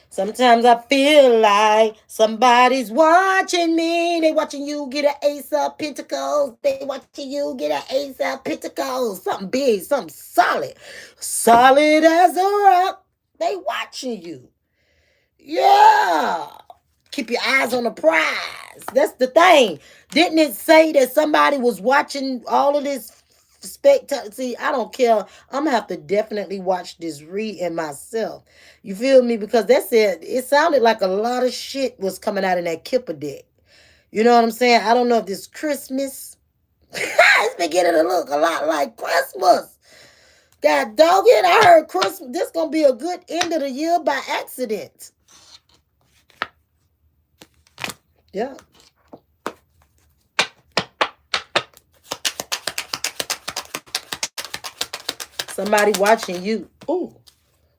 Sometimes I feel like somebody's watching me. They watching you get an ace of pentacles. They watching you get an ace of pentacles. Something big, something solid. Solid as a rock. They watching you. Yeah. Keep your eyes on the prize. That's the thing. Didn't it say that somebody was watching all of this spectacle? See, I don't care. I'm gonna have to definitely watch this reading myself. You feel me? Because it sounded like a lot of shit was coming out in that Kipper deck. You know what I'm saying? I don't know if this Christmas. It's beginning to look a lot like Christmas. God dog it. I heard Christmas. This gonna be a good end of the year by accident. Yeah. Somebody watching you. Ooh.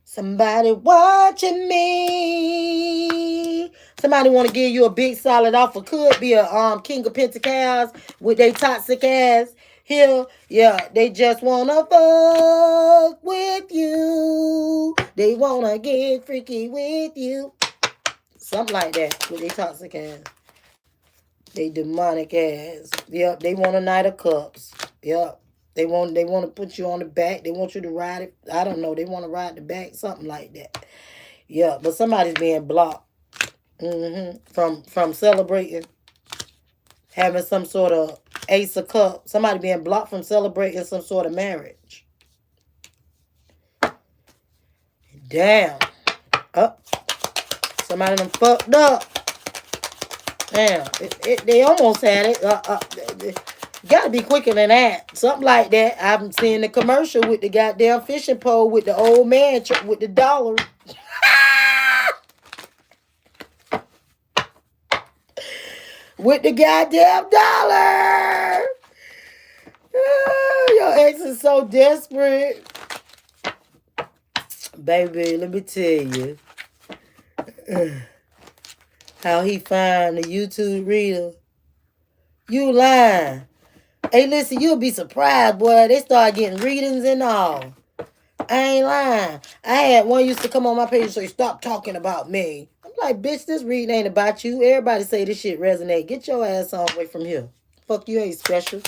Somebody watching me. Somebody want to give you a big solid offer. Could be a King of Pentacles with their toxic ass here. Yeah, they just want to fuck with you. They want to get freaky with you. Something like that with their toxic ass. They demonic ass. Yep, they want a Knight of Cups. Yep. They want to put you on the back. They want you to ride it. I don't know. They want to ride the back. Something like that. Yeah, but somebody's being blocked. From celebrating. Having some sort of Ace of Cups. Somebody being blocked from celebrating some sort of marriage. Damn. Somebody done fucked up. Damn. They almost had it. Gotta be quicker than that. Something like that. I've seen the commercial with the goddamn fishing pole with the old man with the dollar. with the goddamn dollar. Your ex is so desperate. Baby, let me tell you how he find the YouTube reader. You lying. Hey, listen, you'll be surprised, boy. They start getting readings and all. I ain't lying. I had one used to come on my page and say, stop talking about me. I'm like, bitch, this reading ain't about you. Everybody say this shit resonate. Get your ass on away from here. Fuck, you ain't special.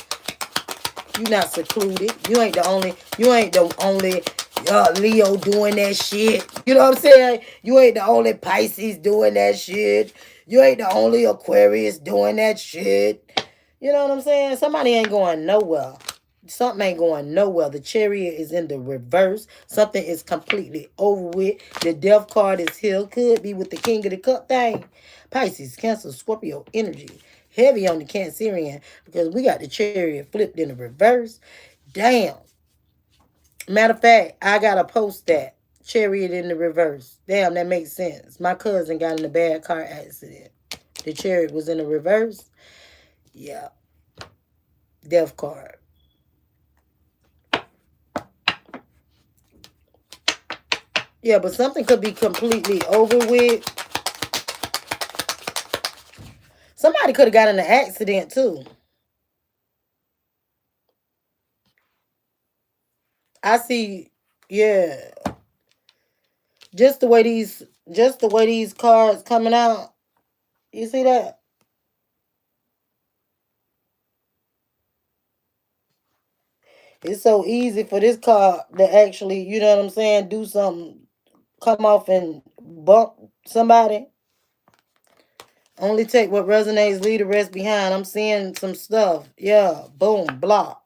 You not secluded. You ain't the only Leo doing that shit. You know what I'm saying? You ain't the only Pisces doing that shit. You ain't the only Aquarius doing that shit. You know what I'm saying? Somebody ain't going nowhere. Something ain't going nowhere. The chariot is in the reverse. Something is completely over with. The death card is here. Could be with the king of the cup thing. Pisces, Cancer, Scorpio energy. Heavy on the Cancerian because we got the chariot flipped in the reverse. Damn. Matter of fact, I gotta post that. Chariot in the reverse. Damn, that makes sense. My cousin got in a bad car accident. The chariot was in the reverse. Yeah. Death card. Yeah, but something could be completely over with. Somebody could have got in an accident too. I see, yeah. Just the way these cards coming out. You see that? It's so easy for this card to actually, you know what I'm saying, do something, come off and bump somebody. Only take what resonates, leave the rest behind. I'm seeing some stuff. Yeah, boom, block.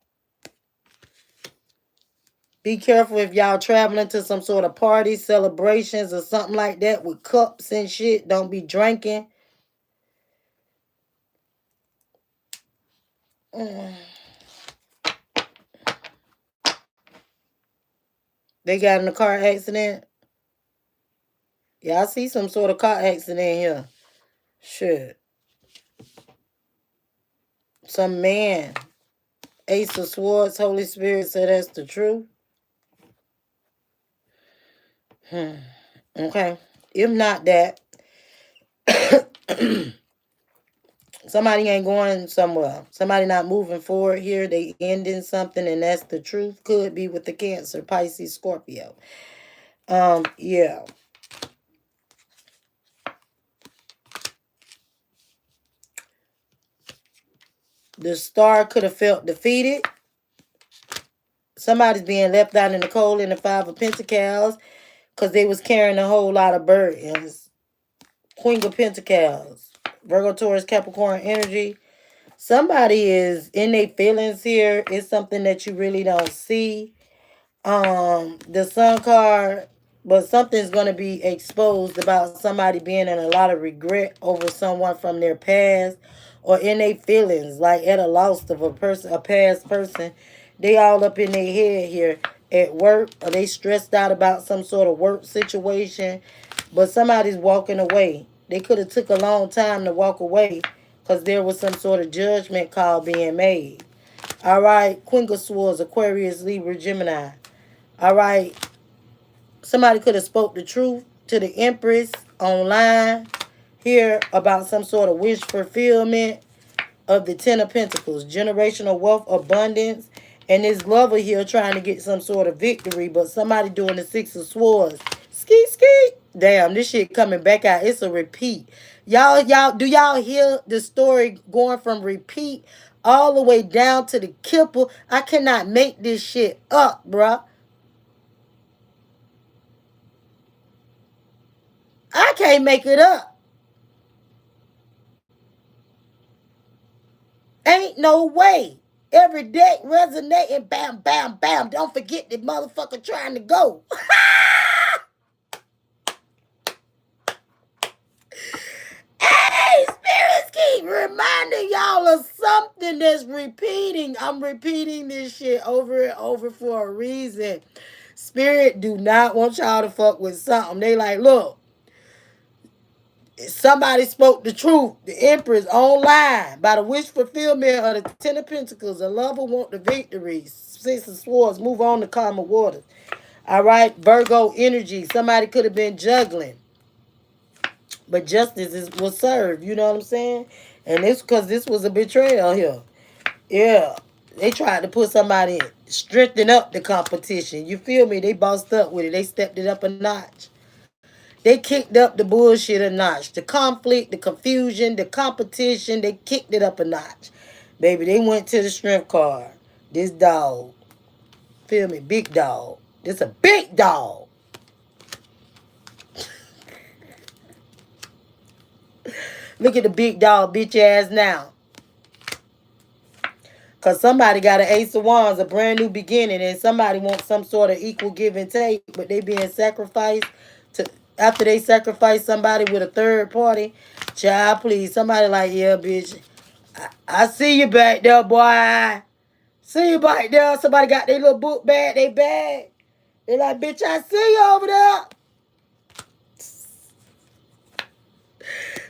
Be careful if y'all traveling to some sort of party, celebrations, or something like that with cups and shit. Don't be drinking. They got in a car accident. Yeah, I see some sort of car accident here. Shit. Some man. Ace of Swords, Holy Spirit said that's the truth. Okay. If not that, somebody ain't going somewhere. Somebody not moving forward here. They ending something, and that's the truth. Could be with the Cancer, Pisces, Scorpio. Yeah. The Star could have felt defeated. Somebody's being left out in the cold in the Five of Pentacles because they was carrying a whole lot of burdens. Queen of Pentacles. Virgo, Taurus, Capricorn energy. Somebody is in their feelings here. It's something that you really don't see. The Sun card, but something's going to be exposed about somebody being in a lot of regret over someone from their past or in their feelings, like at a loss of a past person. They all up in their head here at work, or they stressed out about some sort of work situation, but somebody's walking away. They could have took a long time to walk away because there was some sort of judgment call being made. All right, Queen of Swords, Aquarius, Libra, Gemini. All right, somebody could have spoke the truth to the Empress online here about some sort of wish fulfillment of the Ten of Pentacles, generational wealth, abundance, and this lover here trying to get some sort of victory, but somebody doing the Six of Swords. Ski, ski. Damn, this shit coming back out. It's a repeat. Do y'all hear the story going from repeat all the way down to the kipple? I cannot make this shit up, bruh. I can't make it up. Ain't no way. Every day resonating, bam, bam, bam. Don't forget the motherfucker trying to go. Hey, spirits keep reminding y'all of something that's repeating. I'm repeating this shit over and over for a reason. Spirit do not want y'all to fuck with something. They like, look, Somebody spoke the truth. The Empress online by the wish fulfillment of the Ten of Pentacles. A lover want the victory. Six of Swords. Move on to calmer waters. All right, Virgo energy. Somebody could have been juggling, but justice was served. You know what I'm saying? And it's because this was a betrayal here. Yeah, they tried to put somebody in, strengthen up the competition. You feel me? They bossed up with it. They stepped it up a notch. They kicked up the bullshit a notch. The conflict, the confusion, the competition, they kicked it up a notch. Baby, they went to the strength card. This dog. Feel me? Big dog. This a big dog. Look at the big dog bitch ass now. Because somebody got an Ace of Wands, a brand new beginning, and somebody wants some sort of equal give and take, but they being sacrificed to after they sacrifice somebody with a third party. Child, please. Somebody like, yeah, bitch. I see you back there, boy. See you back there. Somebody got their little book bag, they bag. They like, bitch, I see you over there.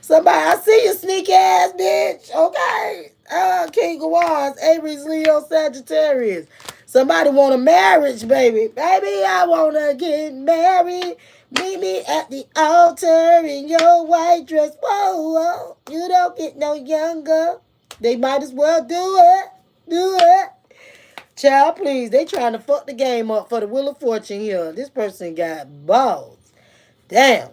Somebody, I see you, sneak ass bitch. Okay. King of Wands, Aries, Leo, Sagittarius. Somebody want a marriage, baby. Baby, I want to get married. Meet me at the altar in your white dress. Whoa, whoa. You don't get no younger. They might as well do it. Do it. Child, please. They trying to fuck the game up for the Wheel of Fortune here. This person got balls. Damn.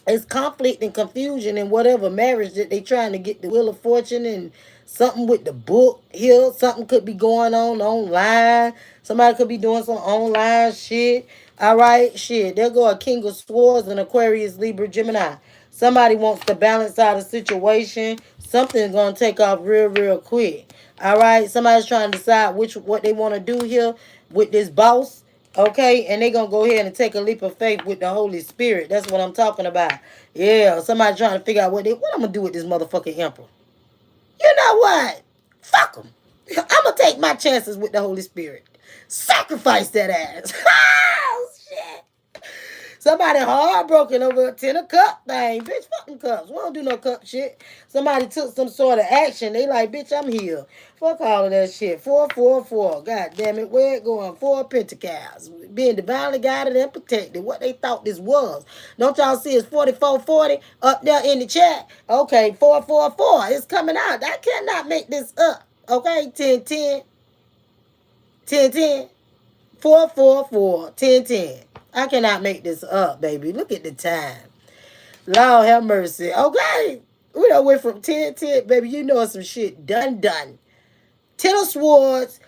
It's conflict and confusion in whatever marriage that they trying to get the Wheel of Fortune and something with the book here. Something could be going on online. Somebody could be doing some online shit. All right, shit. There go a King of Swords and Aquarius, Libra, Gemini. Somebody wants to balance out a situation. Something's gonna take off real, real quick. All right. Somebody's trying to decide what they want to do here with this boss. Okay, and they gonna go ahead and take a leap of faith with the Holy Spirit. That's what I'm talking about. Yeah, somebody trying to figure out what I'm gonna do with this motherfucking emperor. You know what? Fuck them. I'm gonna take my chances with the Holy Spirit. Sacrifice that ass. Oh shit. Somebody heartbroken over a 10 of cup thing. Bitch, fucking cups. We don't do no cup shit. Somebody took some sort of action. They like, bitch, I'm here. Fuck all of that shit. 444. God damn it. Where it going? 4 Pentacles. Being divinely guided and protected. What they thought this was. Don't y'all see it's 4440 up there in the chat? Okay, 444. It's coming out. I cannot make this up. Okay, 1010. 1010. 444. 1010. I cannot make this up, baby. Look at the time. Lord have mercy. Okay. We done went from 10, baby. You know some shit done. 10 of Swords,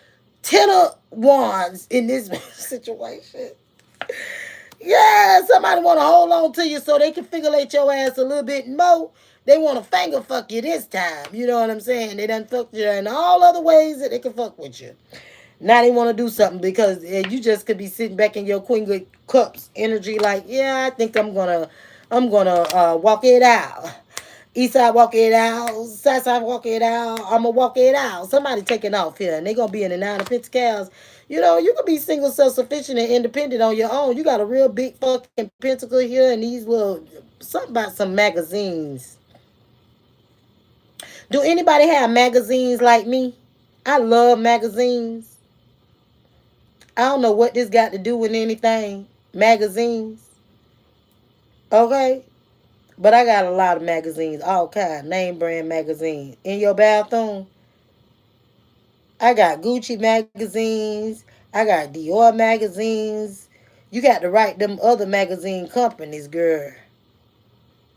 10 of Wands in this situation. Yeah, somebody want to hold on to you so they can figurate your ass a little bit more. They want to finger fuck you this time. You know what I'm saying? They done fucked you in all other ways that they can fuck with you. Now they want to do something because you just could be sitting back in your Queen of Cups energy like, yeah, I think I'm gonna walk it out. East side walk it out, south side walk it out, I'm gonna walk it out. Somebody taking off here and they gonna be in the 9 of Pentacles. You know, you could be single, self-sufficient, and independent on your own. You got a real big fucking pentacle here and these little, something about some magazines. Do anybody have magazines like me? I love magazines. I don't know what this got to do with anything. Magazines. Okay? But I got a lot of magazines. All kind. Name brand magazines. In your bathroom. I got Gucci magazines. I got Dior magazines. You got to write them other magazine companies, girl.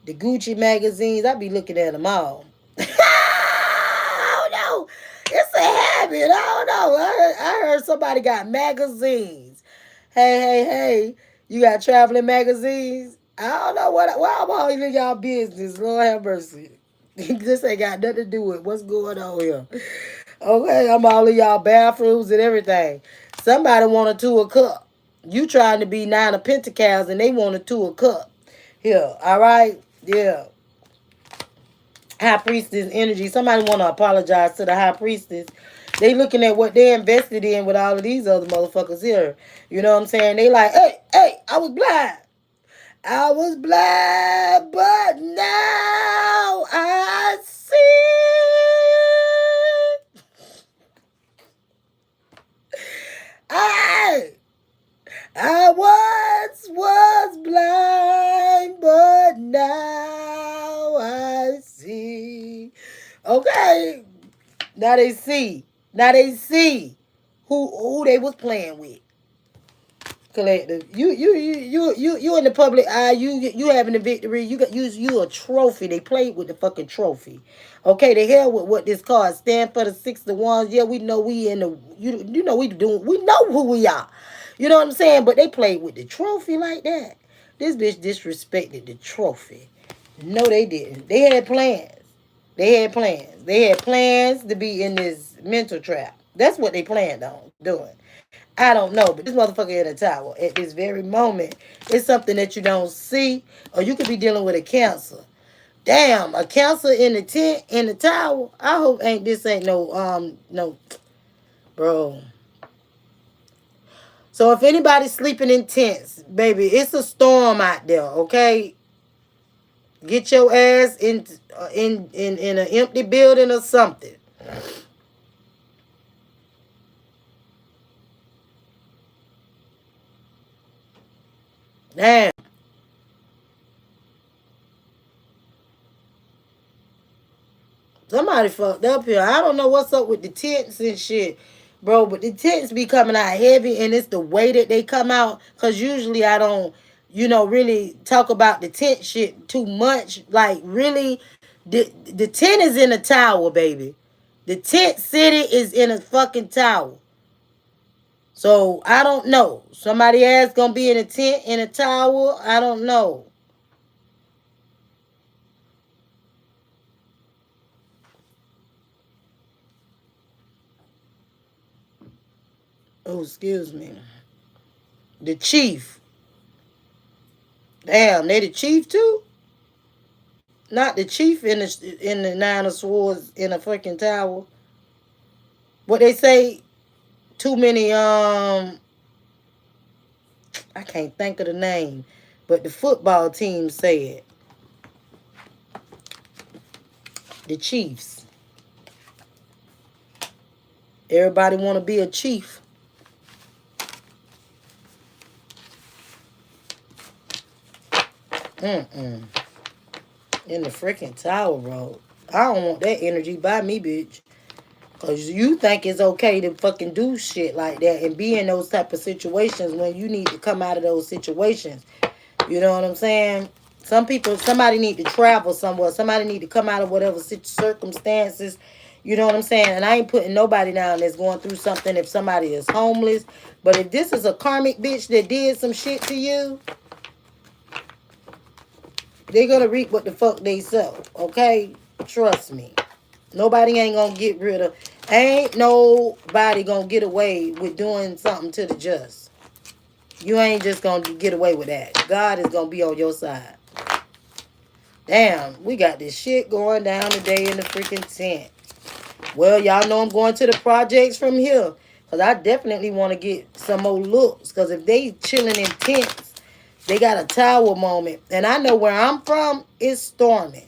The Gucci magazines. I be looking at them all. I don't know. It's a habit. I don't know. I heard somebody got magazines. Hey. You got traveling magazines? I don't know why I'm all in y'all business. Lord have mercy. This ain't got nothing to do with what's going on here. Okay, I'm all in y'all bathrooms and everything. Somebody want a 2 of Cups. You trying to be 9 of Pentacles and they want a 2 of Cups. Here, all right? Yeah. High Priestess energy. Somebody want to apologize to the High Priestess. They looking at what they invested in with all of these other motherfuckers here. You know what I'm saying? They like, hey, I was blind. I was blind, but now I see. I I once was blind, but now I see. Okay, now they see. Now they see who they was playing with. Collective. You in the public eye. You having the victory. You a trophy. They played with the fucking trophy. Okay, the hell with what this card stand for, the 6 of Wands. Yeah, we know we in the you know we know who we are. You know what I'm saying? But they played with the trophy like that. This bitch disrespected the trophy. No, they didn't. They had plans. They had plans. They had plans to be in this mental trap. That's what they planned on doing. I don't know, but this motherfucker in a tower at this very moment. It's something that you don't see, or you could be dealing with a cancer. Damn, a cancer in the tent in the tower. I hope ain't no bro. So if anybody's sleeping in tents, baby, it's a storm out there. Okay, get your ass in an empty building or something. Damn. Somebody fucked up here. I don't know what's up with the tents and shit, bro. But the tents be coming out heavy, and it's the way that they come out. Cause usually I don't, really talk about the tent shit too much. Like really, the tent is in a tower, baby. The tent city is in a fucking tower. So I don't know. Somebody else gonna be in a tent in a tower. I don't know. Oh, excuse me. The chief. Damn, they the chief too? Not the chief in the Nine of Swords in a fucking tower. What they say, too many I can't think of the name, but the football team said the Chiefs. Everybody want to be a chief. Mm-mm. In the freaking tower, bro. I don't want that energy by me, bitch. Cause you think it's okay to fucking do shit like that and be in those type of situations when you need to come out of those situations. You know what I'm saying? Somebody need to travel somewhere. Somebody need to come out of whatever circumstances. You know what I'm saying? And I ain't putting nobody down that's going through something if somebody is homeless. But if this is a karmic bitch that did some shit to you, they gonna reap what the fuck they sow. Okay? Trust me. Nobody ain't gonna get rid of. Ain't nobody gonna get away with doing something to the just. You ain't just gonna get away with that. God is gonna be on your side. Damn, we got this shit going down today in the freaking tent. Well, y'all know I'm going to the projects from here. Because I definitely want to get some more looks. Because if they chilling in tents, they got a tower moment. And I know where I'm from, it's storming.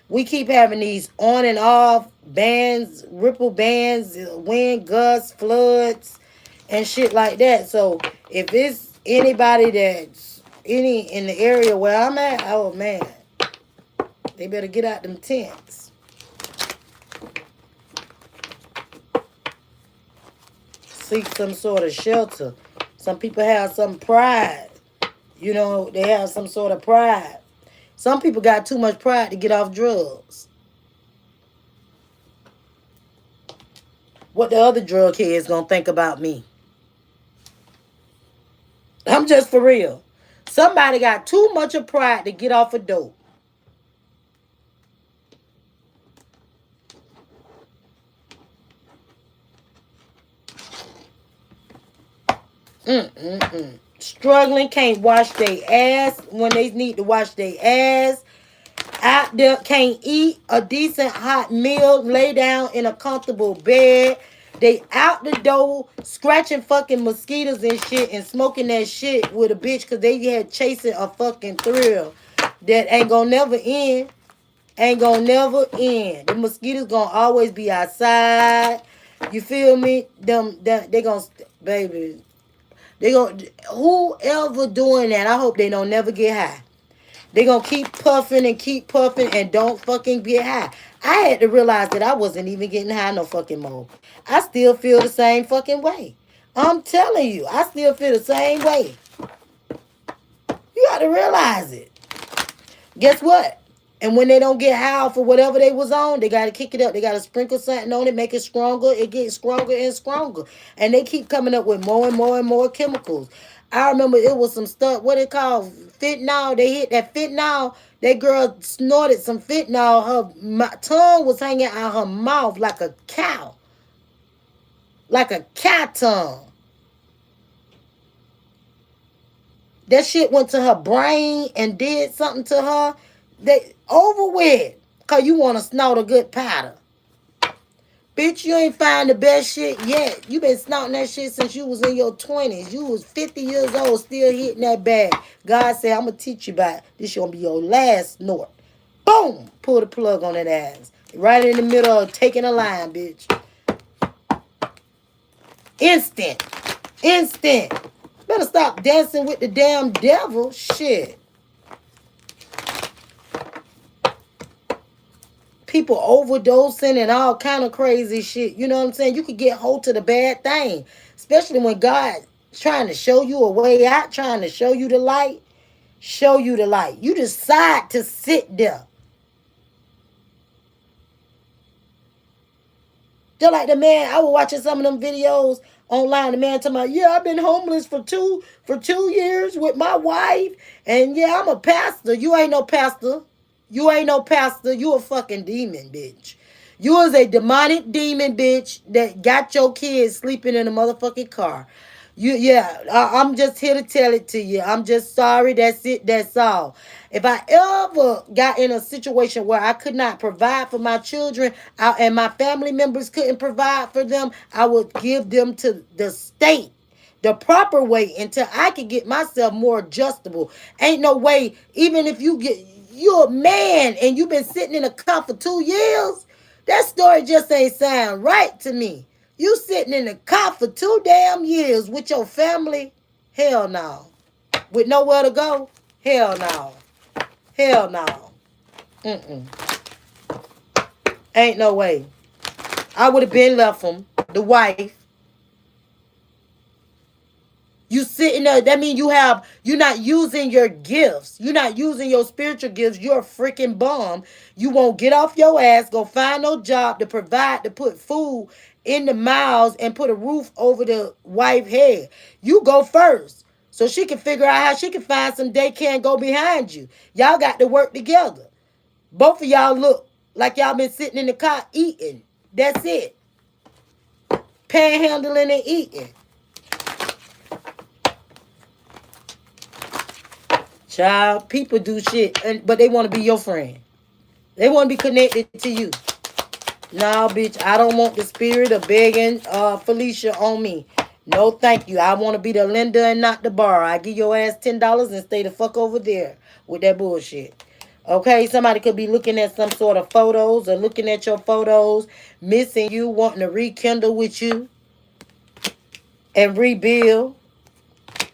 We keep having these on and off bands, ripple bands, wind gusts, floods, and shit like that. So if it's anybody that's in the area where I'm at, oh man, they better get out them tents. Seek some sort of shelter. Some people have some pride. They have some sort of pride. Some people got too much pride to get off drugs. What the other drug heads gonna think about me? I'm just for real. Somebody got too much of pride to get off of dope. Struggling, can't wash their ass when they need to wash their ass. Out there, can't eat a decent hot meal, lay down in a comfortable bed. They out the door scratching fucking mosquitoes and shit and smoking that shit with a bitch because they had chasing a fucking thrill that ain't gonna never end. Ain't gonna never end. The mosquitoes gonna always be outside. You feel me? They gonna, baby. They gonna, whoever doing that, I hope they don't never get high. They gonna keep puffing and don't fucking get high. I had to realize that I wasn't even getting high no fucking more. I still feel the same fucking way. I'm telling you, I still feel the same way. You got to realize it. Guess what? And when they don't get high for whatever they was on, they got to kick it up. They got to sprinkle something on it, make it stronger. It gets stronger and stronger. And they keep coming up with more and more and more chemicals. I remember it was some stuff, what it called, fentanyl. They hit that fentanyl. That girl snorted some fentanyl. Her tongue was hanging out her mouth like a cow. Like a cat tongue. That shit went to her brain and did something to her. They over with. Cause you want to snort a good powder. Bitch, you ain't find the best shit yet. You been snorting that shit since you was in your 20s. You was 50 years old still hitting that bag. God said, I'm going to teach you about it. This gonna be your last snort. Boom! Pull the plug on that ass. Right in the middle of taking a line, bitch. Instant. Instant. Better stop dancing with the damn devil. Shit. People overdosing and all kind of crazy shit. You know what I'm saying? You could get hold to the bad thing. Especially when God's trying to show you a way out, trying to show you the light. Show you the light. You decide to sit there. Just like the man, I was watching some of them videos online. The man talking about, yeah, I've been homeless for 2 years with my wife. And yeah, I'm a pastor. You ain't no pastor. You ain't no pastor. You a fucking demon, bitch. You is a demonic demon, bitch, that got your kids sleeping in a motherfucking car. I'm just here to tell it to you. I'm just sorry. That's it. That's all. If I ever got in a situation where I could not provide for my children and my family members couldn't provide for them, I would give them to the state the proper way until I could get myself more adjustable. Ain't no way, even if you're a man and you've been sitting in a car for 2 years, that story just ain't sound right to me. You sitting in the car for 2 damn years with your family? Hell no. With nowhere to go? Hell no. Hell no. Mm-mm. Ain't no way. I would have been left them. The wife. You sitting there, that means you're not using your gifts. You're not using your spiritual gifts. You're a freaking bum. You won't get off your ass, go find no job to provide, to put food in the mouths and put a roof over the wife's head. You go first so she can figure out how she can find some daycare and go behind you. Y'all got to work together. Both of y'all look like y'all been sitting in the car eating. That's it. Panhandling and eating. Child, people do shit, but they want to be your friend. They want to be connected to you. Nah, bitch, I don't want the spirit of begging Felicia on me. No, thank you. I want to be the lender and not the borrower. I give your ass $10 and stay the fuck over there with that bullshit. Okay, somebody could be looking at some sort of photos or looking at your photos, missing you, wanting to rekindle with you and rebuild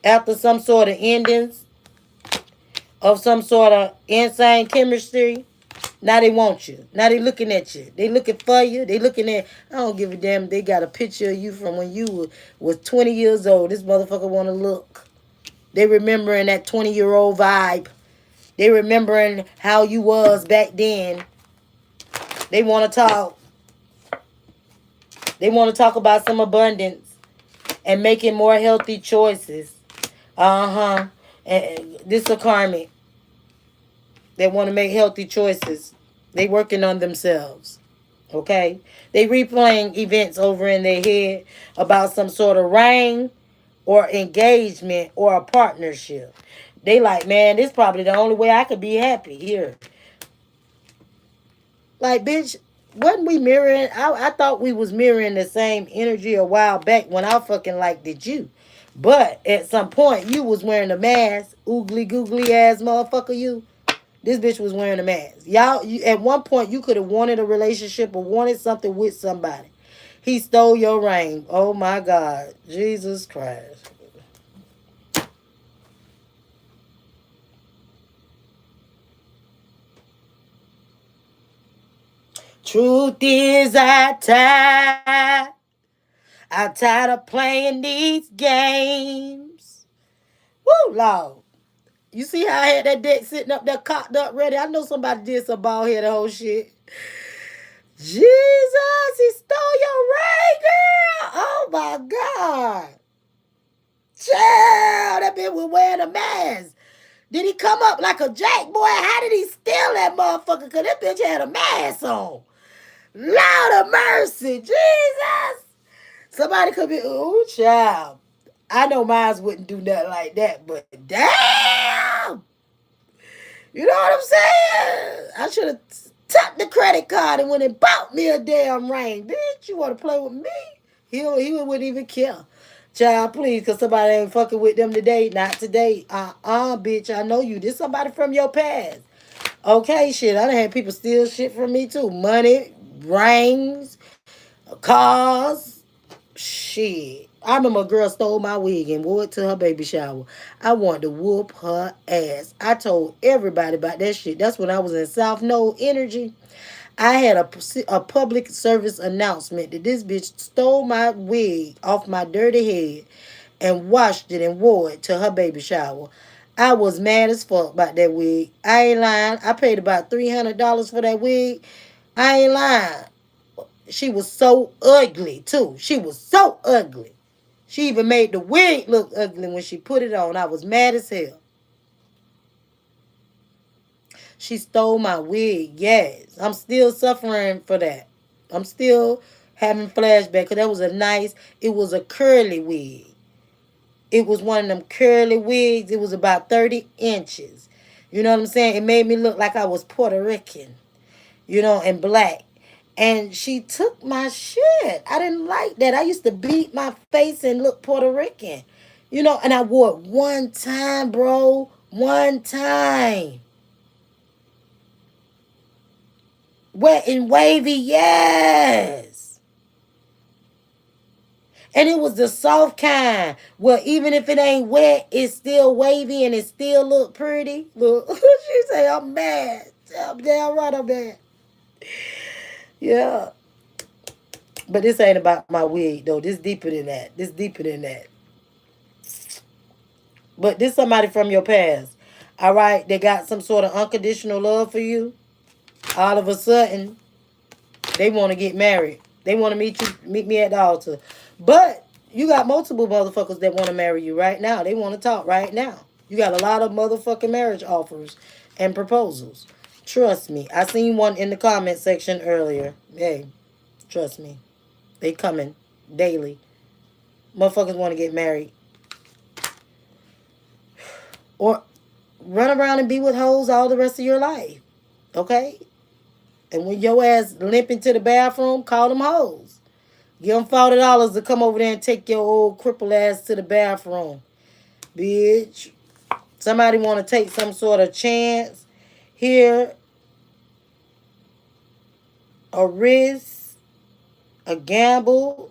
after some sort of endings of some sort of insane chemistry. Now they want you. Now they looking at you. They looking for you. They looking at, I don't give a damn. They got a picture of you from when you was 20 years old. This motherfucker want to look. They remembering that 20-year-old vibe. They remembering how you was back then. They want to talk. They want to talk about some abundance and making more healthy choices. And this is karmic. They want to make healthy choices. They working on themselves. Okay? They replaying events over in their head about some sort of ring or engagement or a partnership. They like, man, this is probably the only way I could be happy here. Like, bitch, Wasn't we mirroring? I thought we was mirroring the same energy a while back when I fucking liked it you. But at some point, you was wearing a mask, oogly googly ass motherfucker. You, this bitch was wearing a mask. Y'all, at one point, you could have wanted a relationship or wanted something with somebody. He stole your reign. Oh my God, Jesus Christ. Truth is, I'm tired of playing these games. Woo, Lord. You see how I had that dick sitting up there cocked up ready? I know somebody did some bald head whole shit. Jesus, he stole your ring, girl. Oh my God. Child, that bitch was wearing a mask. Did he come up like a jack boy? How did he steal that motherfucker? Because that bitch had a mask on. Lord of mercy, Jesus. Somebody could be, ooh, child. I know mine wouldn't do nothing like that, but damn. You know what I'm saying? I should have took the credit card and went and bought me a damn ring. Bitch, you want to play with me? He wouldn't even care. Child, please, because somebody ain't fucking with them today. Not today. Bitch, I know you. This somebody from your past. Okay, shit. I done had people steal shit from me too. Money, rings, cars. Shit. I remember a girl stole my wig and wore it to her baby shower. I wanted to whoop her ass. I told everybody about that shit. That's when I was in South Node Energy. I had a public service announcement that this bitch stole my wig off my dirty head and washed it and wore it to her baby shower. I was mad as fuck about that wig. I ain't lying. I paid about $300 for that wig. I ain't lying. She was so ugly, too. She was so ugly. She even made the wig look ugly when she put it on. I was mad as hell. She stole my wig. Yes. I'm still suffering for that. I'm still having flashbacks because that was it was a curly wig. It was one of them curly wigs. It was about 30 inches. You know what I'm saying? It made me look like I was Puerto Rican, and black. And she took my shit. I didn't like that. I used to beat my face and look Puerto Rican. And I wore it one time, bro. One time. Wet and wavy, yes. And it was the soft kind. Well, even if it ain't wet, it's still wavy and it still look pretty. Look, she say I'm mad. I'm damn right I'm mad. Yeah. But this ain't about my wig, though. This deeper than that. This deeper than that. But this somebody from your past. All right? They got some sort of unconditional love for you. All of a sudden, they want to get married. They want to meet me at the altar. But you got multiple motherfuckers that want to marry you right now. They want to talk right now. You got a lot of motherfucking marriage offers and proposals. Trust me. I seen one in the comment section earlier. Hey, trust me. They coming daily. Motherfuckers want to get married. Or run around and be with hoes all the rest of your life. Okay? And when your ass limping to the bathroom, call them hoes. Give them $40 to come over there and take your old cripple ass to the bathroom. Bitch. Somebody want to take some sort of chance here, a risk, a gamble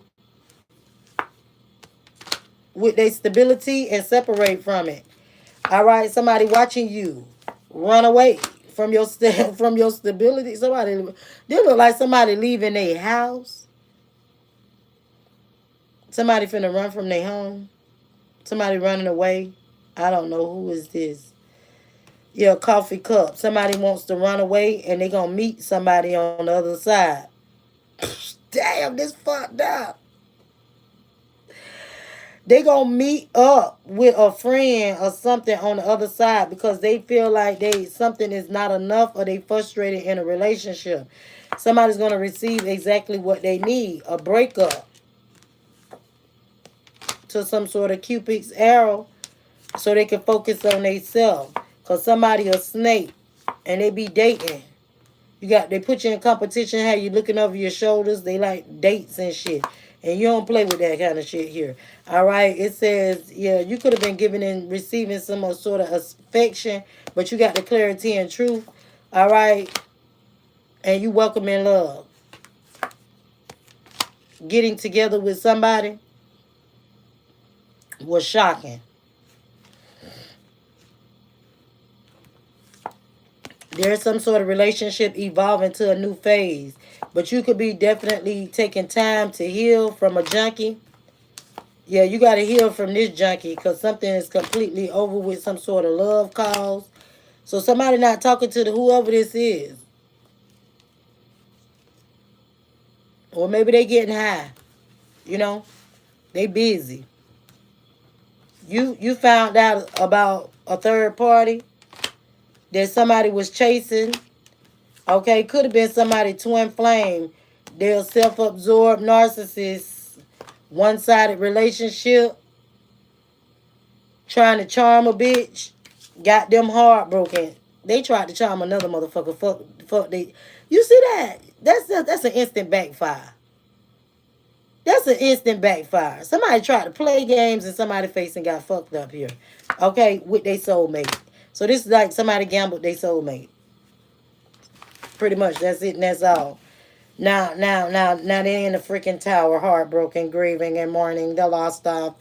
with their stability and separate from it. All right, somebody watching you run away from your from your stability. They look like somebody leaving their house. Somebody finna run from their home. Somebody running away. I don't know who is this. Yeah, coffee cup. Somebody wants to run away and they gonna meet somebody on the other side. Damn, this fucked up. They gonna meet up with a friend or something on the other side because they feel like something is not enough or they frustrated in a relationship. Somebody's gonna receive exactly what they need, a breakup to some sort of Cupid's arrow so they can focus on themselves. Because somebody a snake and they be dating. They put you in competition, have you looking over your shoulders. They like dates and shit. And you don't play with that kind of shit here. All right. It says, yeah, you could have been giving and receiving some sort of affection, but you got the clarity and truth. All right. And you welcome in love. Getting together with somebody was shocking. There's some sort of relationship evolving to a new phase. But you could be definitely taking time to heal from a junkie. Yeah, you got to heal from this junkie because something is completely over with, some sort of love cause. So somebody not talking to the whoever this is. Or maybe they getting high. You know, they busy. You found out about a third party that somebody was chasing. Okay, could have been somebody twin flame. They're self-absorbed narcissists, one-sided relationship, trying to charm a bitch, got them heartbroken. They tried to charm another motherfucker. Fuck they. You see that? That's an instant backfire. That's an instant backfire. Somebody tried to play games and somebody facing got fucked up here. Okay, with their soulmate. So this is like somebody gambled their soulmate. Pretty much, that's it and that's all. Now they in the freaking tower, heartbroken, grieving, and mourning the lost of.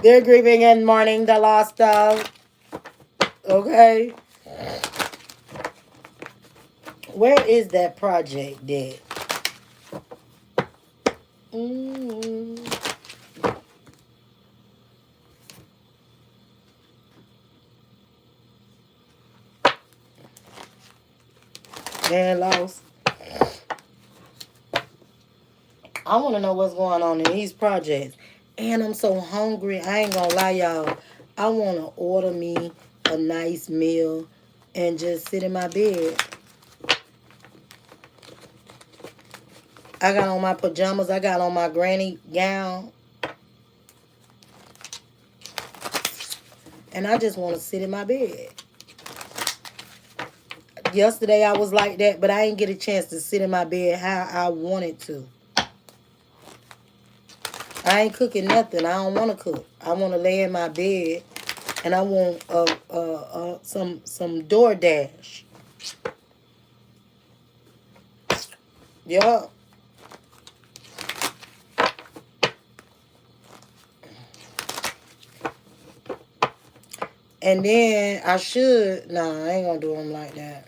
They're grieving and mourning the lost of. Okay. Where is that project that? Man lost. I want to know what's going on in these projects. And I'm so hungry. I ain't going to lie, y'all. I want to order me a nice meal and just sit in my bed. I got on my pajamas. I got on my granny gown. And I just want to sit in my bed. Yesterday I was like that, but I didn't get a chance to sit in my bed how I wanted to. I ain't cooking nothing. I don't want to cook. I want to lay in my bed, and I want some DoorDash. Yeah. And then I should. Nah, I ain't gonna do them like that.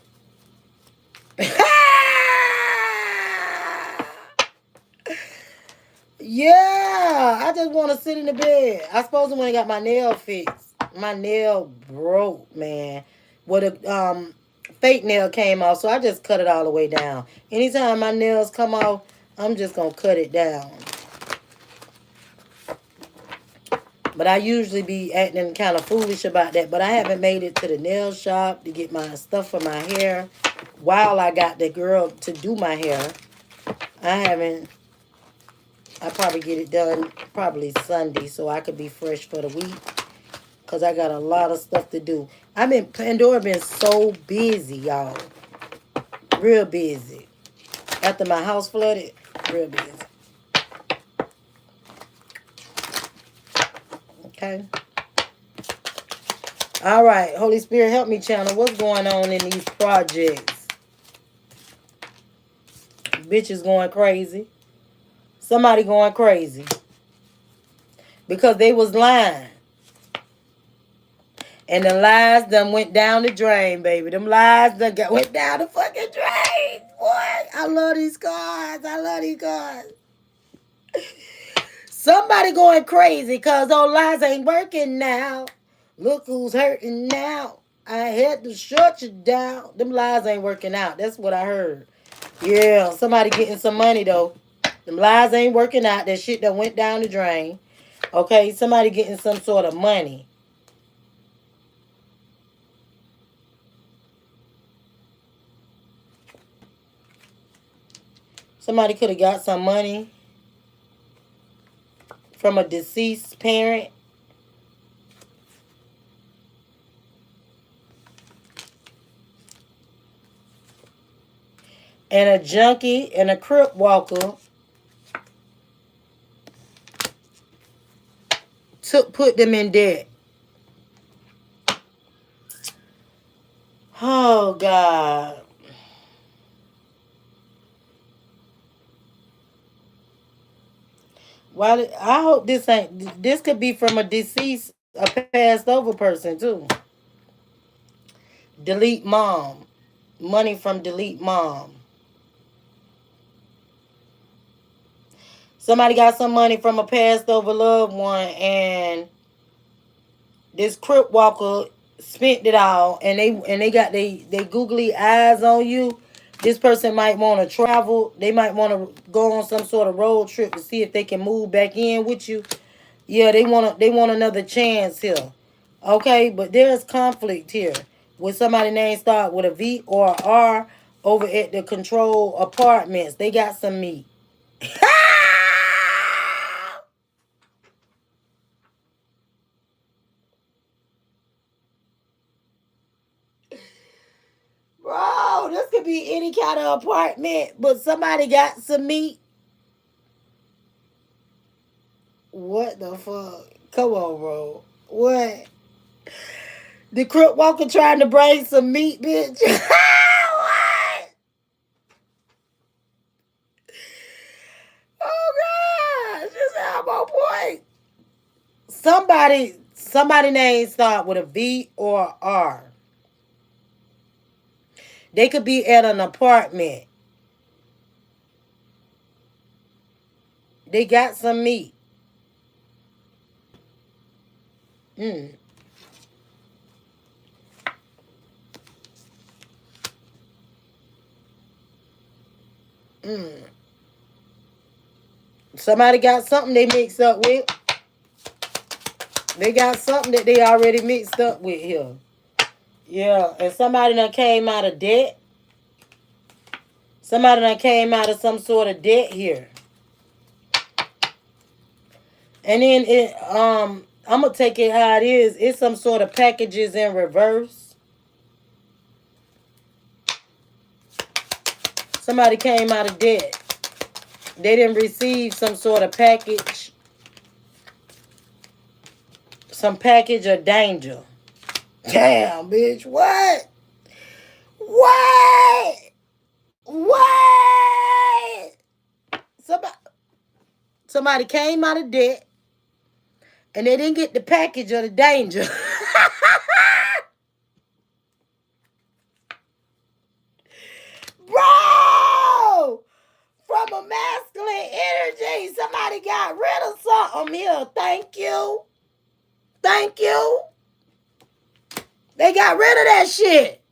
Yeah, I just want to sit in the bed. I suppose when I got my nail fixed, my nail broke, man. Well, the fake nail came off, so I just cut it all the way down. Anytime my nails come off, I'm just gonna cut it down. But I usually be acting kind of foolish about that. But I haven't made it to the nail shop to get my stuff for my hair. While I got the girl to do my hair, I haven't. I probably get it done probably Sunday so I could be fresh for the week. Because I got a lot of stuff to do. Pandora been so busy, y'all. Real busy. After my house flooded, real busy. Okay. All right. Holy Spirit, help me channel. What's going on in these projects? Bitches going crazy. Somebody going crazy. Because they was lying. And the lies done went down the drain, baby. Them lies done went down the fucking drain. Boy, I love these cards. I love these cards. Somebody going crazy because those lies ain't working now. Look who's hurting now. I had to shut you down. Them lies ain't working out. That's what I heard. Yeah, somebody getting some money, though. Them lies ain't working out. That shit that went down the drain. Okay, somebody getting some sort of money. Somebody could have got some money from a deceased parent. and a junkie and a crip walker put them in debt. Oh God. Well, I hope this ain't. This could be from a deceased, a passed over person too. Delete mom. Money from delete mom. Somebody got some money from a passed over loved one, and this crip walker spent it all, and they got they googly eyes on you. This person might want to travel. They might want to go on some sort of road trip to see if they can move back in with you. Yeah, they want another chance here. Okay, but there's conflict here. With somebody name start with a V or a R over at the control apartments. They got some meat. Bro, this could be any kind of apartment, but somebody got some meat. What the fuck? Come on, bro. What? The crook walker trying to bring some meat, bitch. What? Oh God! Just have my point. Somebody name start with a V or R. They could be at an apartment. They got some meat. Mm. Mm. Somebody got something they mix up with. They got something that they already mixed up with here. Yeah, and somebody that came out of debt. Somebody that came out of some sort of debt here. And then I'm gonna take it how it is. It's some sort of packages in reverse. Somebody came out of debt. They didn't receive some sort of package. Some package of danger. Damn, bitch. What? What? What? Somebody came out of debt and they didn't get the package of the danger. Bro! From a masculine energy, somebody got rid of something here. Thank you. Thank you. They got rid of that shit.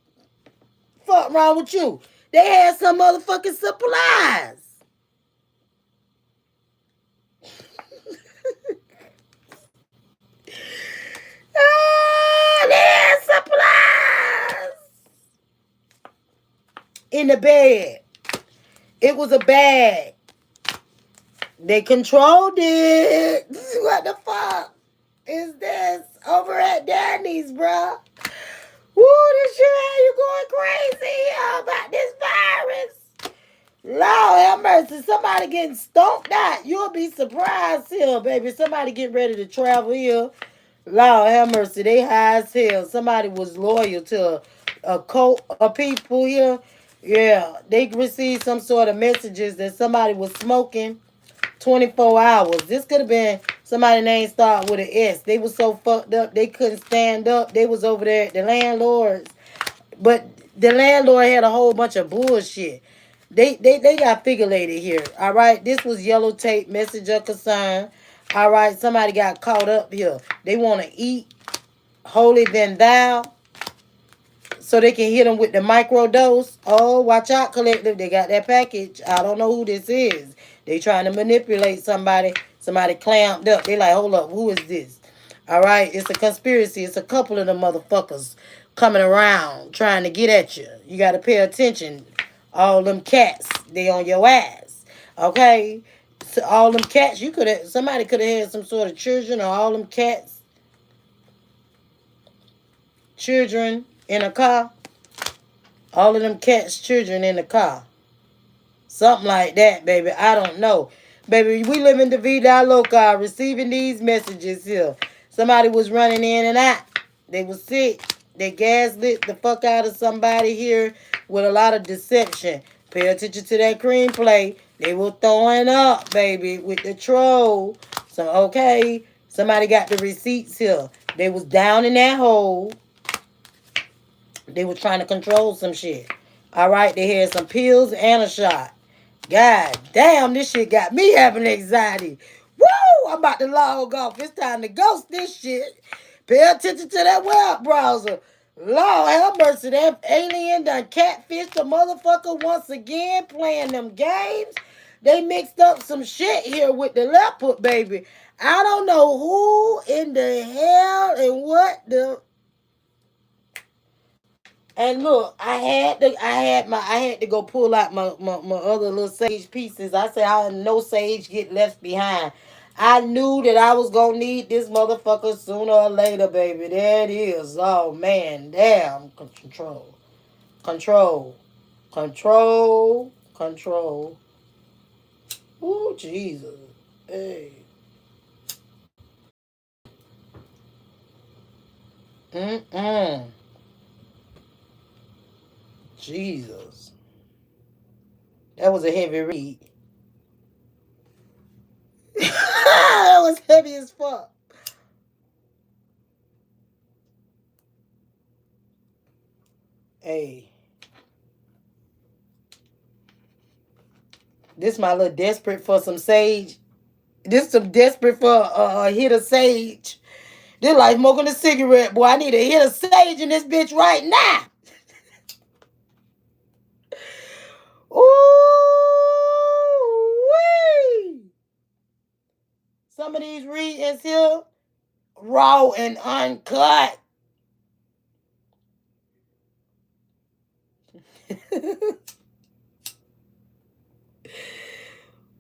Fuck wrong with you? They had some motherfucking supplies. They had supplies in the bed. It was a bag. They controlled it. What the fuck is this over at Danny's, bruh? Woo, this shit had you going crazy about this virus. Lord have mercy. Somebody getting stomped out. You'll be surprised here, baby. Somebody getting ready to travel here. Lord have mercy. They high as hell. Somebody was loyal to a cult of people here. Yeah, they received some sort of messages that somebody was smoking 24 hours. This could have been somebody name start with an S. They was so fucked up they couldn't stand up. They was over there at the landlords. But the landlord had a whole bunch of bullshit. They got figurated here. All right. This was yellow tape, message of concern. All right. Somebody got caught up here. They want to eat holy than thou. So they can hit them with the micro dose. Oh, watch out, collective. They got that package. I don't know who this is. They trying to manipulate somebody. Somebody clamped up. They like, hold up, who is this? All right, it's a conspiracy. It's a couple of the motherfuckers coming around trying to get at you. You got to pay attention. All them cats, they on your ass. Okay? So all them cats, somebody could have had some sort of children or all them cats, children in a car. All of them cats, children in the car. Something like that, baby. I don't know. Baby, we live in the Vida Loca, receiving these messages here. Somebody was running in and out. They was sick. They gaslit the fuck out of somebody here with a lot of deception. Pay attention to that cream plate. They were throwing up, baby, with the troll. So, okay, somebody got the receipts here. They was down in that hole. They was trying to control some shit. All right, they had some pills and a shot. God damn, this shit got me having anxiety. Woo! I'm about to log off. It's time to ghost this shit. Pay attention to that web browser. Lord have mercy. That alien done catfished a motherfucker once again playing them games. They mixed up some shit here with the leopard, baby. I don't know who in the hell and what the. And look, I had to go pull out my other little sage pieces. I said I no sage get left behind. I knew that I was gonna need this motherfucker sooner or later, baby. There it is. Oh man, damn. Control. Control. Control. Control. Ooh, Jesus. Hey. Mm-mm. Jesus. That was a heavy read. That was heavy as fuck. Hey. This my little desperate for some sage. This some desperate for a hit of sage. This like smoking a cigarette, boy. I need a hit of sage in this bitch right now. Ooh wee! Some of these readings here, raw and uncut.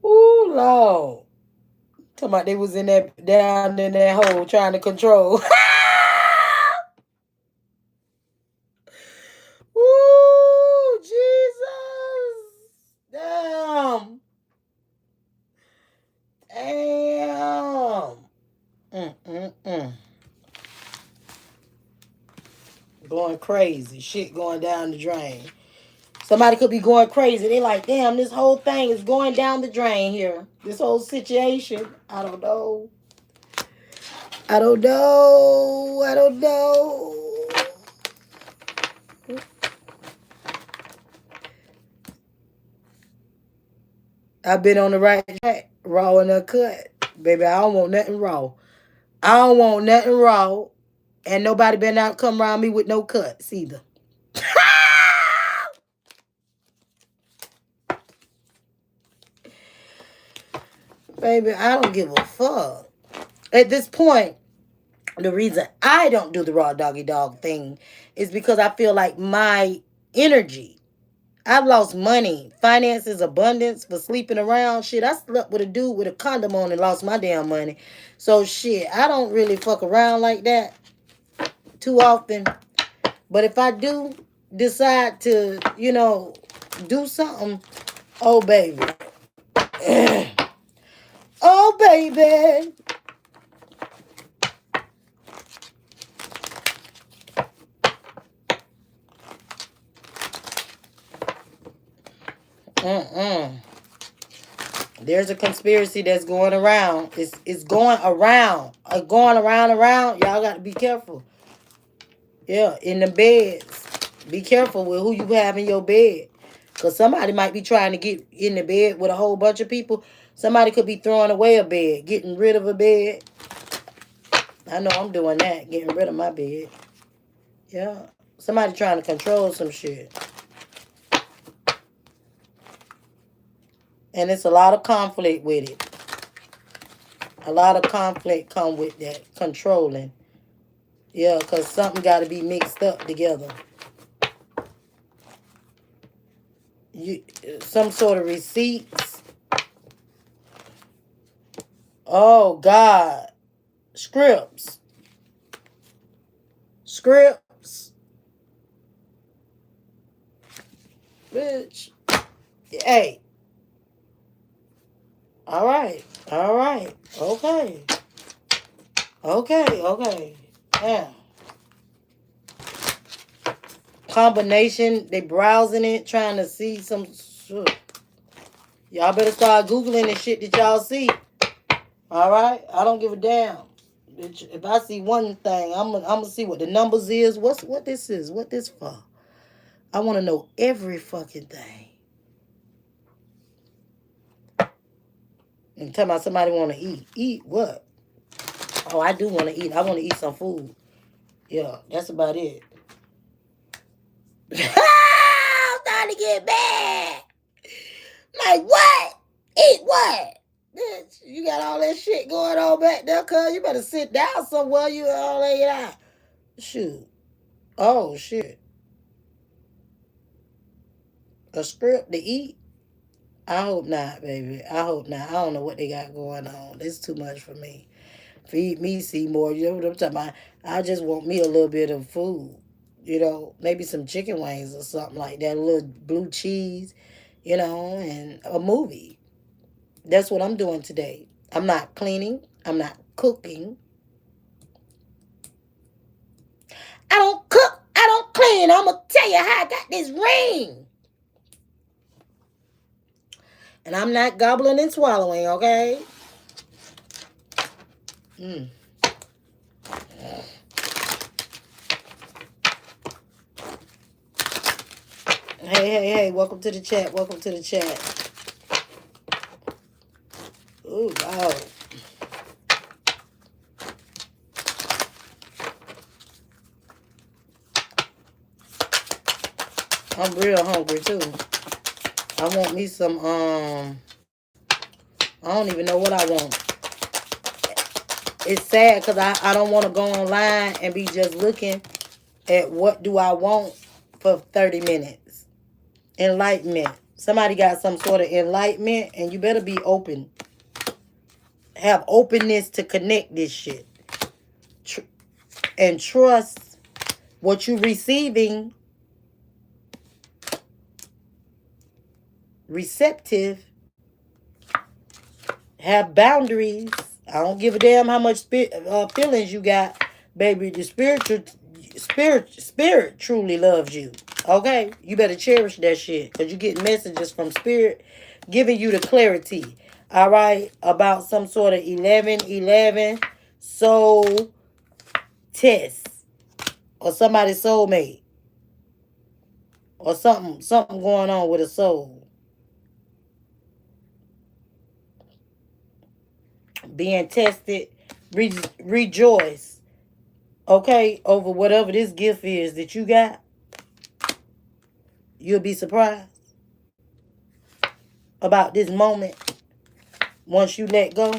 Ooh Lord. Talking about they was in that down in that hole trying to control. Ooh, Jesus. Damn. Damn. Mm-mm-mm. Going crazy. Shit going down the drain. Somebody could be going crazy. They like, damn, this whole thing is going down the drain here. This whole situation. I don't know. I don't know. I don't know. I've been on the right track. Raw and uncut. Baby, I don't want nothing raw. I don't want nothing raw. And nobody been out come around me with no cuts either. Baby, I don't give a fuck. At this point, the reason I don't do the raw doggy dog thing is because I feel like my energy. I've lost money, finances, abundance for sleeping around. Shit, I slept with a dude with a condom on and lost my damn money. So shit, I don't really fuck around like that too often. But if I do decide to, do something, oh baby. Oh baby. Mm-mm. There's a conspiracy that's going around. It's going around. Around. Y'all got to be careful. Yeah, in the beds. Be careful with who you have in your bed. Because somebody might be trying to get in the bed with a whole bunch of people. Somebody could be throwing away a bed, getting rid of a bed. I know I'm doing that, getting rid of my bed. Yeah. Somebody trying to control some shit. And it's a lot of conflict with it. A lot of conflict come with that controlling. Yeah, because something got to be mixed up together. Some sort of receipts. Oh, God. Scripts. Bitch. Hey. All right. All right. Okay. Okay. Yeah. Combination. They browsing it, trying to see some. Y'all better start Googling the shit that y'all see. All right? I don't give a damn. If I see one thing, I'm gonna see what the numbers is. What this is? What this for? I want to know every fucking thing. And tell me somebody want to eat. Eat what? Oh, I do want to eat. I want to eat some food. Yeah, that's about it. I'm starting to get mad. Like what? Eat what? Bitch, you got all that shit going on back there, cuz you better sit down somewhere. You all lay it out. Shoot. Oh shit. A script to eat? I hope not, baby. I hope not. I don't know what they got going on. It's too much for me. Feed me, Seymour. You know what I'm talking about? I just want me a little bit of food. You know, maybe some chicken wings or something like that. A little blue cheese, you know, and a movie. That's what I'm doing today. I'm not cleaning. I'm not cooking. I don't cook. I don't clean. I'm going to tell you how I got this ring. And I'm not gobbling and swallowing, okay? Mm. Hey, welcome to the chat. Welcome to the chat. Ooh, wow. I'm real hungry, too. I want me some, I don't even know what I want. It's sad because I don't want to go online and be just looking at what do I want for 30 minutes. Enlightenment. Somebody got some sort of enlightenment and you better be open. Have openness to connect this shit. And trust what you're receiving. Receptive. Have boundaries. I don't give a damn how much feelings you got, baby. The spirit truly loves you. Okay, you better cherish that shit because you get messages from spirit giving you the clarity. All right, about some sort of 11:11 soul test or somebody's soulmate or something going on with a soul. Being tested, rejoice, okay, over whatever this gift is that you got. You'll be surprised about this moment once you let go.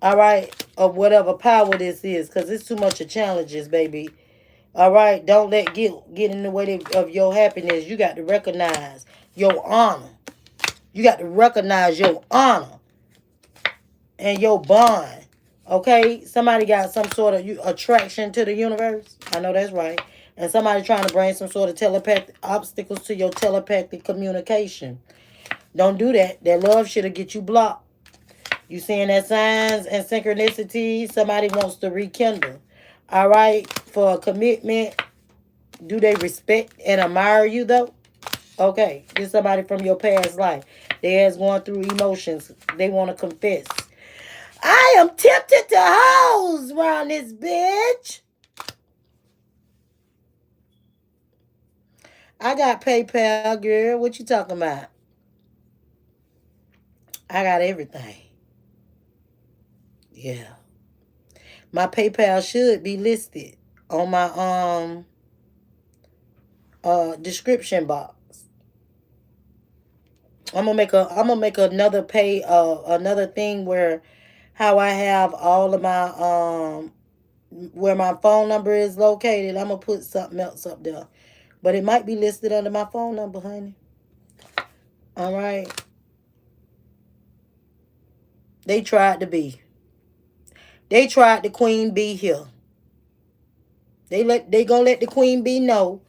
All right, of whatever power this is, because it's too much of challenges, baby. All right, don't let guilt get in the way of your happiness. You got to recognize your honor. You got to recognize your honor and your bond. Okay, somebody got some sort of attraction to the universe. I know that's right. And somebody trying to bring some sort of telepathic obstacles to your telepathic communication. Don't do that. That love shit'll get you blocked. You seeing that signs and synchronicity? Somebody wants to rekindle. All right, for a commitment. Do they respect and admire you though? Okay, this is somebody from your past life. They is going through emotions. They want to confess. I am tempted to house around this bitch. I got PayPal, girl. What you talking about? I got everything. Yeah. My PayPal should be listed on my description box. I'm gonna make another another thing where how I have all of my where my phone number is located. I'm gonna put something else up there. But it might be listed under my phone number, honey. All right. They tried to be. They tried the queen bee here. They gonna let the queen bee know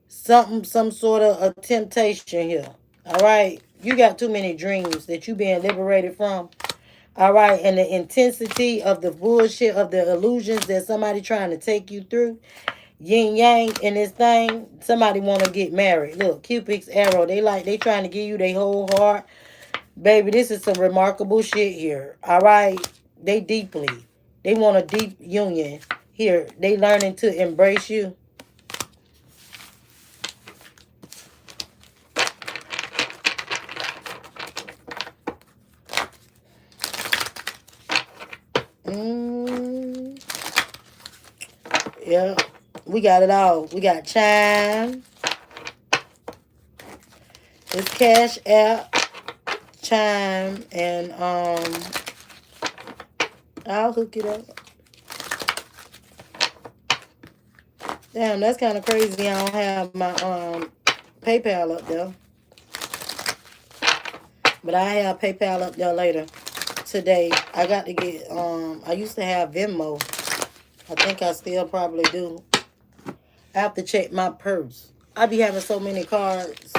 some sort of a temptation here. All right. You got too many dreams that you being liberated from. All right. And the intensity of the bullshit of the illusions that somebody trying to take you through. Yin yang in this thing. Somebody want to get married. Look, Cupid's arrow. They trying to give you their whole heart. Baby, this is some remarkable shit here. All right. They want a deep union. Here, they learning to embrace you. Mm, yeah, we got it all. We got Chime. It's Cash App, Chime, and I'll hook it up. Damn, that's kind of crazy. I don't have my PayPal up there, but I have PayPal up there later today. I got to get I used to have Venmo. I think I still probably do. I have to check my purse. I be having so many cards.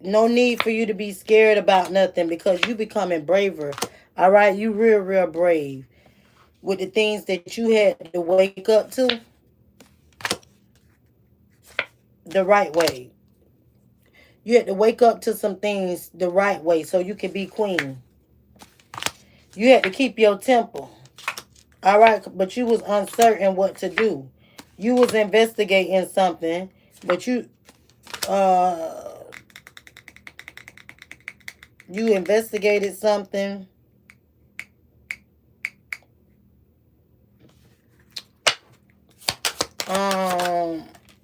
No need for you to be scared about nothing because you becoming braver. All right, you real brave with the things that you had to wake up to the right way. You had to wake up to some things the right way so you could be queen. You had to keep your temple. All right, but you was uncertain what to do. You was investigating something, but you investigated something.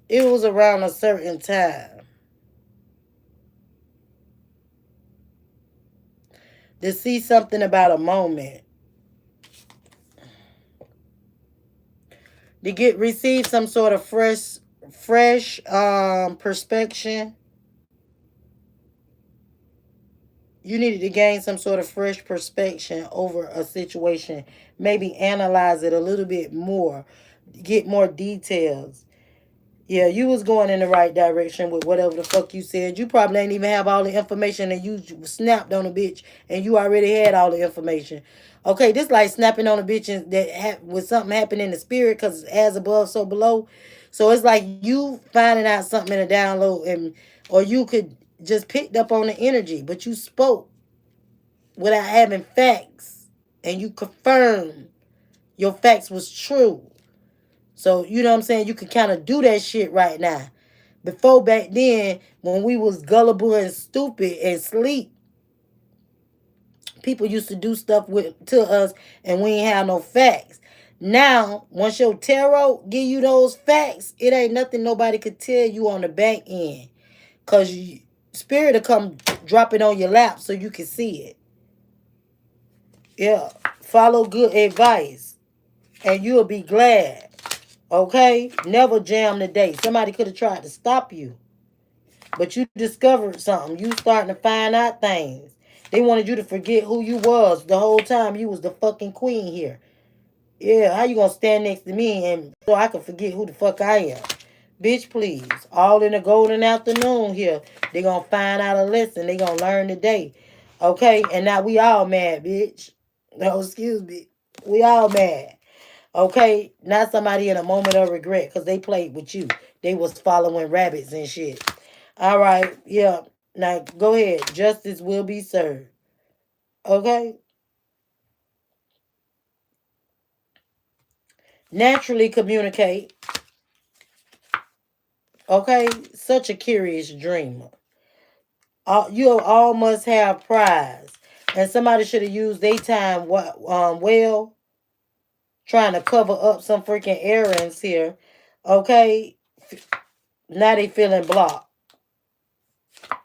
It was around a certain time. To see something about a moment. To receive some sort of fresh perspective. You needed to gain some sort of fresh perspective over a situation. Maybe analyze it a little bit more. Get more details. Yeah, you was going in the right direction with whatever the fuck you said. You probably ain't even have all the information and you snapped on a bitch and you already had all the information. Okay, this like snapping on a bitch and with something happening in the spirit because it's as above, so below. So it's like you finding out something in a download or you could just picked up on the energy, but you spoke without having facts and you confirmed your facts was true. So, you know what I'm saying? You can kind of do that shit right now. Before back then, when we was gullible and stupid and sleep, people used to do stuff to us and we ain't have no facts. Now, once your tarot give you those facts, it ain't nothing nobody could tell you on the back end. Because spirit will come drop it on your lap so you can see it. Yeah. Follow good advice. And you'll be glad. Okay? Never jam the day. Somebody could have tried to stop you. But you discovered something. You starting to find out things. They wanted you to forget who you was the whole time you was the fucking queen here. Yeah, how you gonna stand next to me and so I can forget who the fuck I am? Bitch, please. All in the golden afternoon here. They gonna find out a lesson. They gonna learn today. Okay? And now we all mad, bitch. No, excuse me. We all mad. Okay, not somebody in a moment of regret because they played with you. They was following rabbits and shit. All right, yeah. Now go ahead. Justice will be served. Okay. Naturally communicate. Okay. Such a curious dreamer. You all must have prize, and somebody should have used their time well, trying to cover up some freaking errands here. Okay. Now they feeling blocked.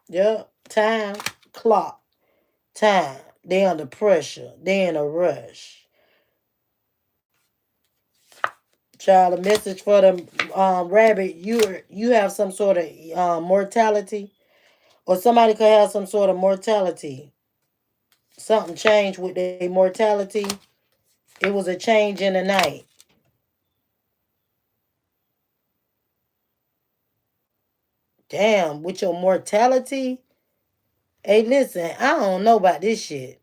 Yeah. Time clock. Time. They under pressure. They in a rush. Child, a message for the rabbit. You have some sort of mortality, or somebody could have some sort of mortality. Something changed with their mortality. It was a change in the night. Damn, with your mortality. Hey, listen, I don't know about this shit.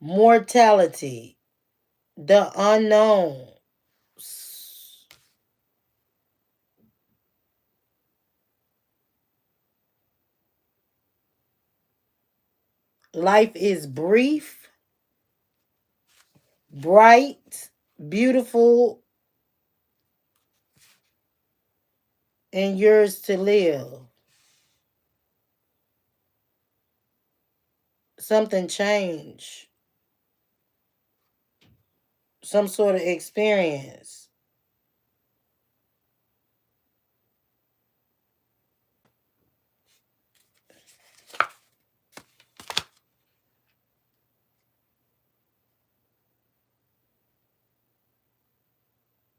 Mortality, the unknown. Life is brief, bright, beautiful, and yours to live. Something changed. Some sort of experience.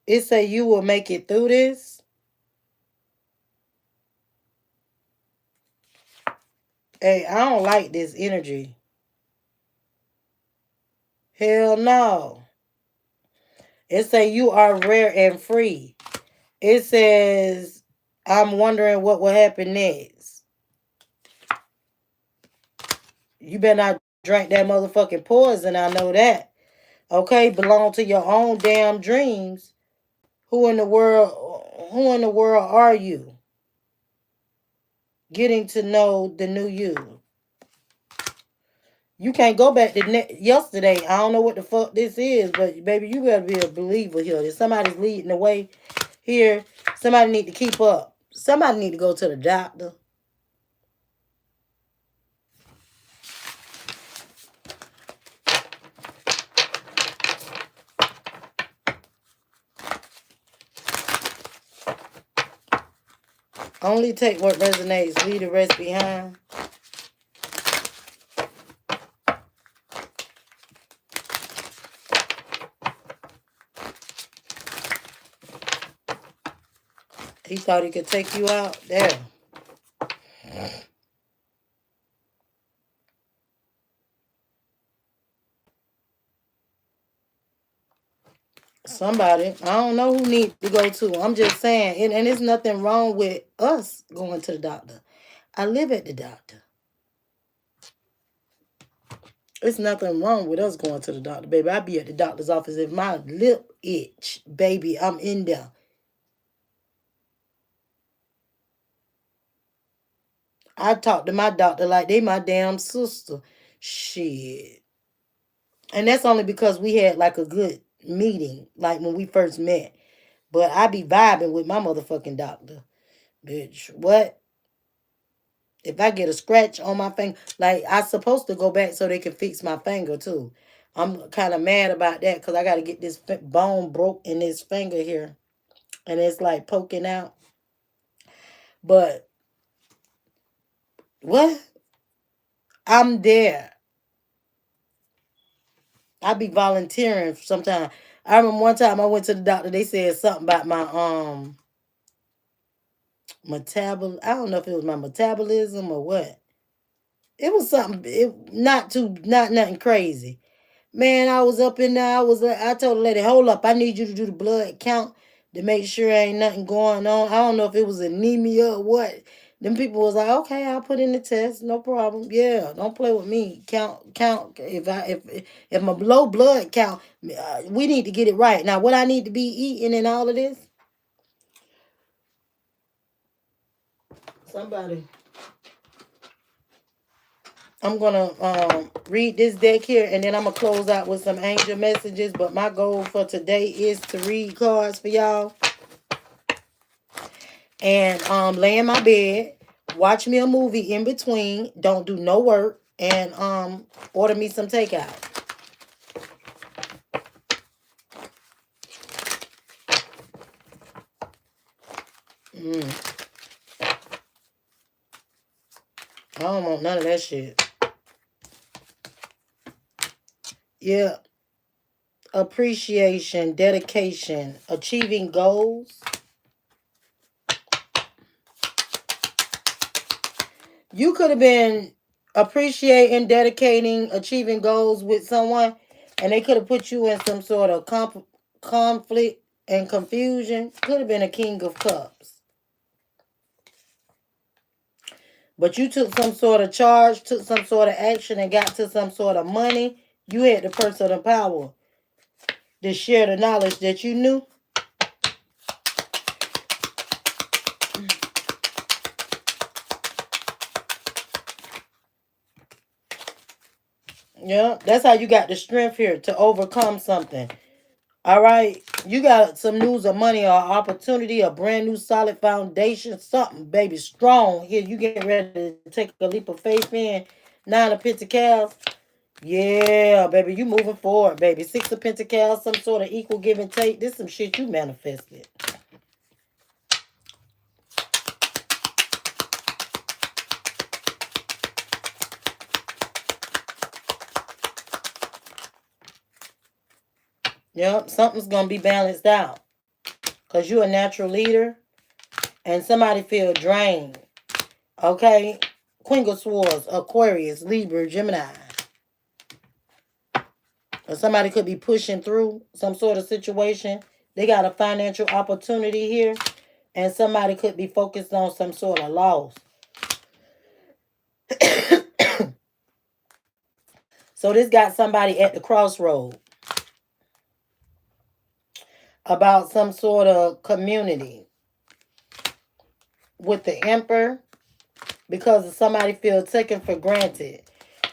It say you will make it through this. Hey, I don't like this energy. Hell no. It say you are rare and free. It says, I'm wondering what will happen next. You better not drink that motherfucking poison, I know that. Okay, belong to your own damn dreams. Who in the world are you? Getting to know the new you. You can't go back to yesterday. I don't know what the fuck this is, but baby, you better be a believer here. If somebody's leading the way here, somebody need to keep up. Somebody need to go to the doctor. Only take what resonates, leave the rest behind. He thought he could take you out. There. Somebody. I don't know who need to go to. I'm just saying. And there's nothing wrong with us going to the doctor. I live at the doctor. There's nothing wrong with us going to the doctor, baby. I be at the doctor's office. If my lip itch, baby, I'm in there. I talk to my doctor like they my damn sister. Shit. And that's only because we had like a good meeting, like when we first met. But I be vibing with my motherfucking doctor. Bitch, what? If I get a scratch on my finger, like I supposed to go back so they can fix my finger too. I'm kind of mad about that because I got to get this bone broke in this finger here. And it's like poking out. But what? I'm there. I be volunteering sometimes. I remember one time I went to the doctor. They said something about my I don't know if it was my metabolism or what. It was something. Not nothing crazy. Man, I was up in there. I told the lady, hold up, I need you to do the blood count to make sure ain't nothing going on. I don't know if it was anemia or what. Them people was like, okay, I'll put in the test, no problem. Yeah, don't play with me. Count. If my low blood count, we need to get it right. Now, what I need to be eating and all of this. Somebody. I'm gonna read this deck here, and then I'm gonna close out with some angel messages. But my goal for today is to read cards for y'all and lay in my bed, watch me a movie in between, don't do no work, and order me some takeout. I don't want none of that shit. Yeah. appreciation, dedication, achieving goals. You could have been appreciating, dedicating, achieving goals with someone, and they could have put you in some sort of conflict and confusion. Could have been a King of Cups. But you took some sort of charge, took some sort of action, and got to some sort of money. You had the personal power to share the knowledge that you knew. Yeah, that's how you got the strength here to overcome something. All right, you got some news of money or opportunity, a brand new solid foundation, something, baby, strong. Here, you get ready to take a leap of faith in. 9 of Pentacles. Yeah, baby, you moving forward, baby. 6 of Pentacles, some sort of equal give and take. This some shit you manifested. Yep, something's going to be balanced out. Because you're a natural leader and somebody feel drained. Okay? Queen of Swords, Aquarius, Libra, Gemini. Or somebody could be pushing through some sort of situation. They got a financial opportunity here. And somebody could be focused on some sort of loss. So this got somebody at the crossroad about some sort of community with the Emperor, because somebody feels taken for granted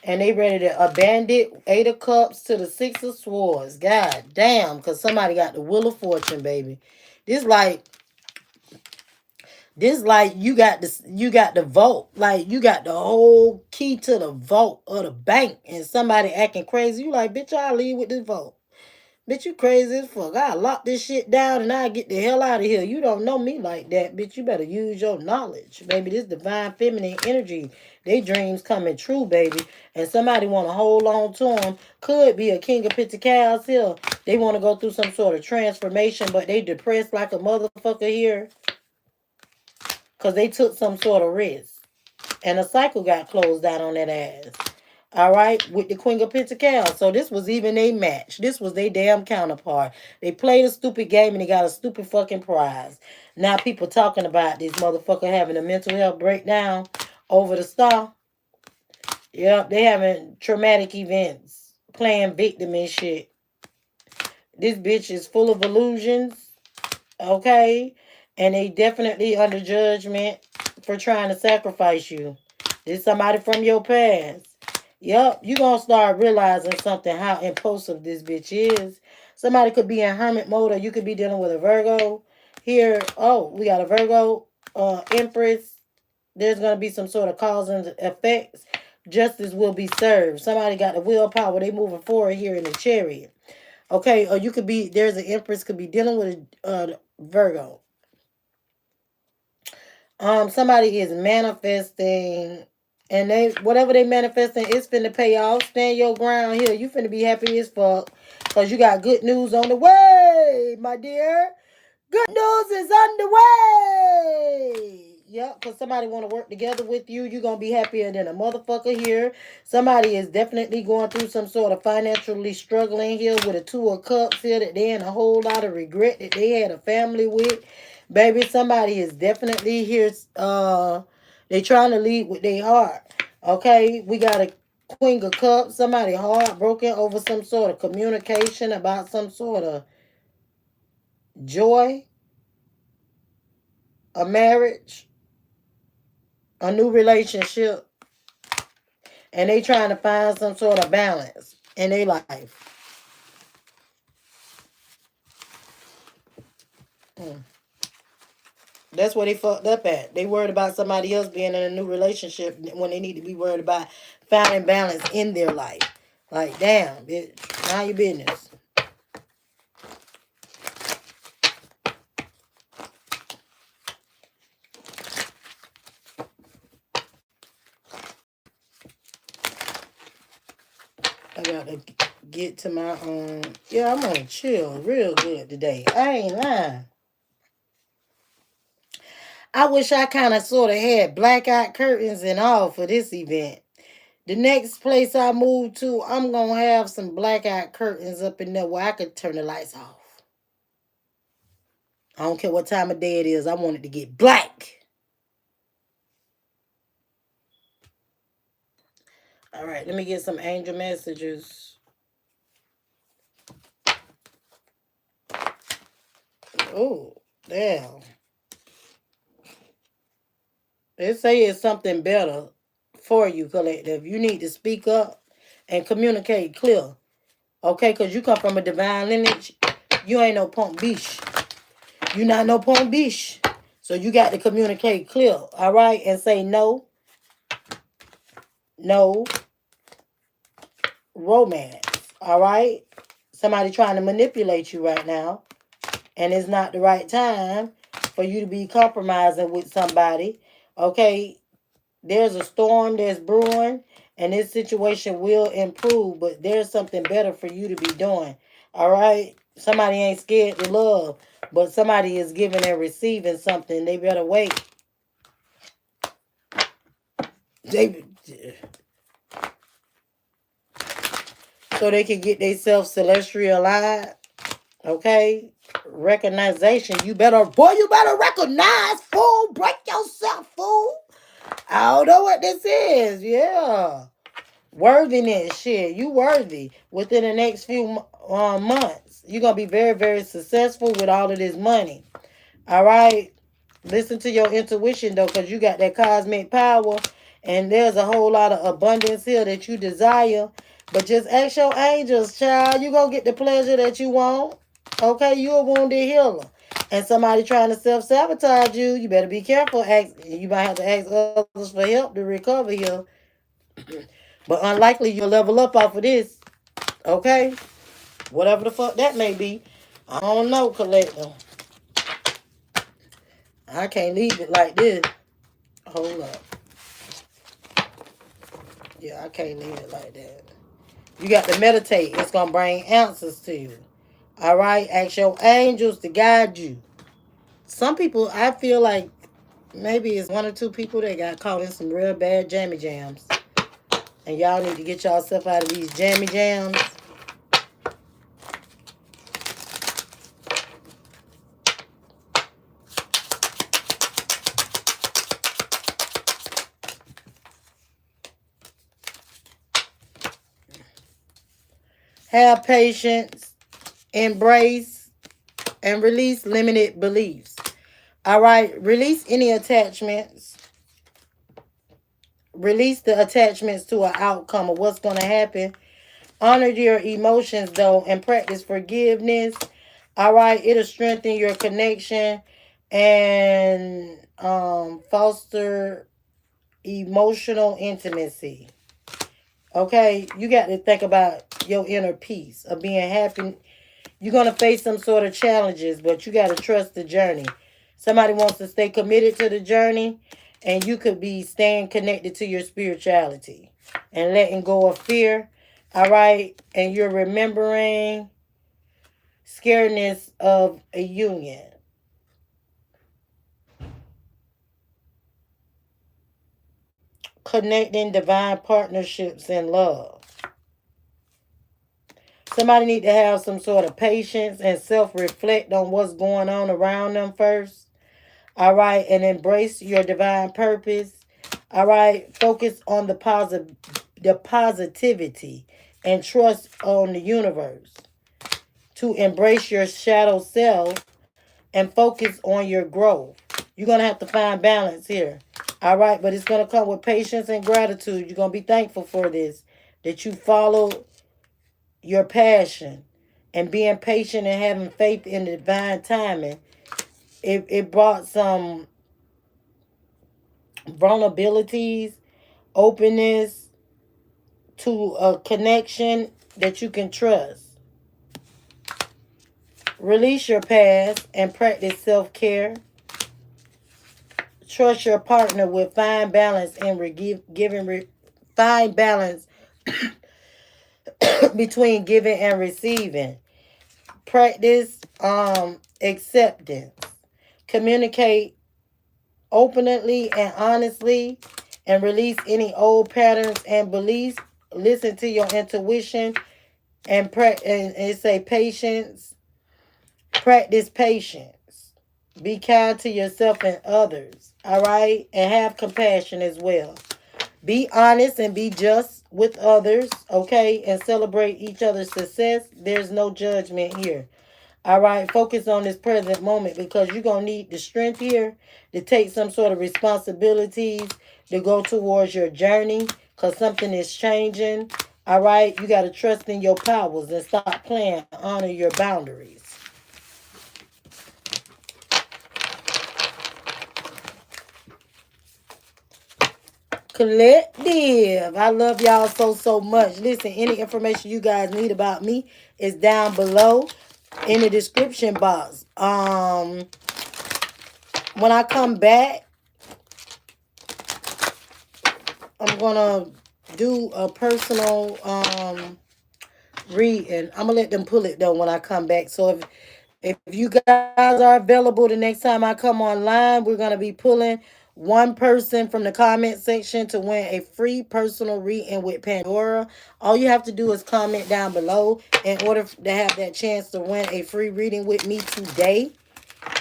and they ready to abandon 8 of Cups to the 6 of Swords. God damn, because somebody got the Wheel of Fortune, baby. This like you got the vote, like you got the whole key to the vote of the bank, and somebody acting crazy. You like, bitch, I'll leave with this vote. Bitch, you crazy as fuck. I lock this shit down and I get the hell out of here. You don't know me like that, bitch. You better use your knowledge. Baby, this divine feminine energy. They dreams coming true, baby. And somebody want to hold on to them. Could be a King of Pentacles here. They want to go through some sort of transformation, but they depressed like a motherfucker here. Because they took some sort of risk. And a cycle got closed out on that ass. All right, with the Queen of Pentacles. So this was even a match. This was their damn counterpart. They played a stupid game and they got a stupid fucking prize. Now people talking about this motherfucker having a mental health breakdown over the star. Yep, they having traumatic events, playing victim and shit. This bitch is full of illusions, okay? And they definitely under judgment for trying to sacrifice you. This somebody from your past. Yep, you gonna start realizing something, how impulsive this bitch is. Somebody could be in hermit mode, or you could be dealing with a Virgo. Here, oh, we got a Virgo, Empress. There's gonna be some sort of cause and effects. Justice will be served. Somebody got the willpower. They moving forward here in the Chariot. Okay, or you could be, there's an Empress could be dealing with a Virgo. Somebody is manifesting, and they, whatever they manifesting, it's finna pay off. Stand your ground here. You finna be happy as fuck, because you got good news on the way, my dear. Good news is on the way. Yep, because somebody want to work together with you. You're going to be happier than a motherfucker here. Somebody is definitely going through some sort of financially struggling here with a 2 of Cups here, that they in a whole lot of regret that they had a family with. Baby, somebody is definitely here. They trying to lead with their heart. Okay, we got a Queen of Cups. Somebody heartbroken over some sort of communication about some sort of joy, a marriage, a new relationship, and they trying to find some sort of balance in their life. That's where they fucked up at. They worried about somebody else being in a new relationship when they need to be worried about finding balance in their life. Like, damn, bitch, mind your business. I got the get to my yeah, I'm gonna chill real good today. I ain't lying. I wish I kind of sort of had blackout curtains and all for this event. The next place I move to, I'm gonna have some blackout curtains up in there where I could turn the lights off. I don't care what time of day it is. I want it to get black. All right, let me get some angel messages. Oh, damn. They say it's something better for you, collective. You need to speak up and communicate clear. Okay, because you come from a divine lineage. You ain't no punk biche. You not no punk biche. So you got to communicate clear, all right? And say no, no romance, all right? Somebody trying to manipulate you right now. And it's not the right time for you to be compromising with somebody. Okay, there's a storm that's brewing, and this situation will improve, but there's something better for you to be doing. All right? Somebody ain't scared to love, but somebody is giving and receiving something. They better wait. So they can get themselves celestial alive. Okay? Recognition. You better recognize, fool. Break yourself, fool. I don't know what this is. Yeah. Worthiness. Shit. You worthy. Within the next few months, you're going to be very, very successful with all of this money. All right? Listen to your intuition, though, because you got that cosmic power. And there's a whole lot of abundance here that you desire. But just ask your angels, child. You're going to get the pleasure that you want. Okay? You're a wounded healer. And somebody trying to self-sabotage you, you better be careful. You might have to ask others for help to recover here. But unlikely you'll level up off of this. Okay? Whatever the fuck that may be. I don't know, collector. I can't leave it like this. Hold up. Yeah, I can't leave it like that. You got to meditate. It's going to bring answers to you. All right? Ask your angels to guide you. Some people, I feel like maybe it's one or two people that got caught in some real bad jammy jams. And y'all need to get yourself out of these jammy jams. Have patience, embrace, and release limited beliefs. All right, release any attachments. Release the attachments to an outcome of what's going to happen. Honor your emotions, though, and practice forgiveness. All right, it'll strengthen your connection and foster emotional intimacy. Okay, you got to think about your inner peace of being happy. You're going to face some sort of challenges, but you got to trust the journey. Somebody wants to stay committed to the journey, and you could be staying connected to your spirituality and letting go of fear. All right, and you're remembering scaredness of a union. Connecting divine partnerships and love. Somebody need to have some sort of patience and self-reflect on what's going on around them first. All right, and embrace your divine purpose. All right, focus on the positivity and trust on the universe. To embrace your shadow self and focus on your growth. You're going to have to find balance here. All right, but it's going to come with patience and gratitude. You're going to be thankful for this, that you follow your passion and being patient and having faith in the divine timing. It brought some vulnerabilities, openness to a connection that you can trust. Release your past and practice self-care. Trust your partner with fine balance and find balance between giving and receiving. Practice acceptance. Communicate openly and honestly, and release any old patterns and beliefs. Listen to your intuition and say patience. Practice patience. Be kind to yourself and others. All right, and have compassion as well. Be honest and be just with others, okay? And celebrate each other's success. There's no judgment here. All right, focus on this present moment because you're going to need the strength here to take some sort of responsibilities to go towards your journey because something is changing. All right, you got to trust in your powers and stop playing. Honor your boundaries. Collective. I love y'all so much. Listen, any information you guys need about me is down below in the description box. When I come back, I'm gonna do a personal reading. I'm gonna let them pull it though when I come back. So if you guys are available the next time I come online, we're gonna be pulling one person from the comment section to win a free personal reading with Pandora. All you have to do is comment down below in order to have that chance to win a free reading with me today.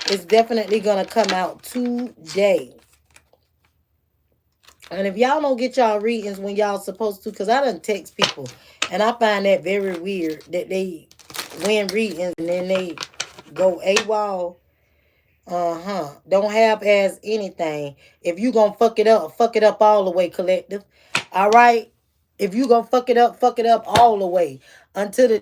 It's definitely gonna come out today. And if y'all don't get y'all readings when y'all supposed to, because I done text people, and I find that very weird that they win readings and then they go AWOL. Don't have as anything. If you gonna fuck it up all the way, collective. All right? If you gonna fuck it up all the way. Until the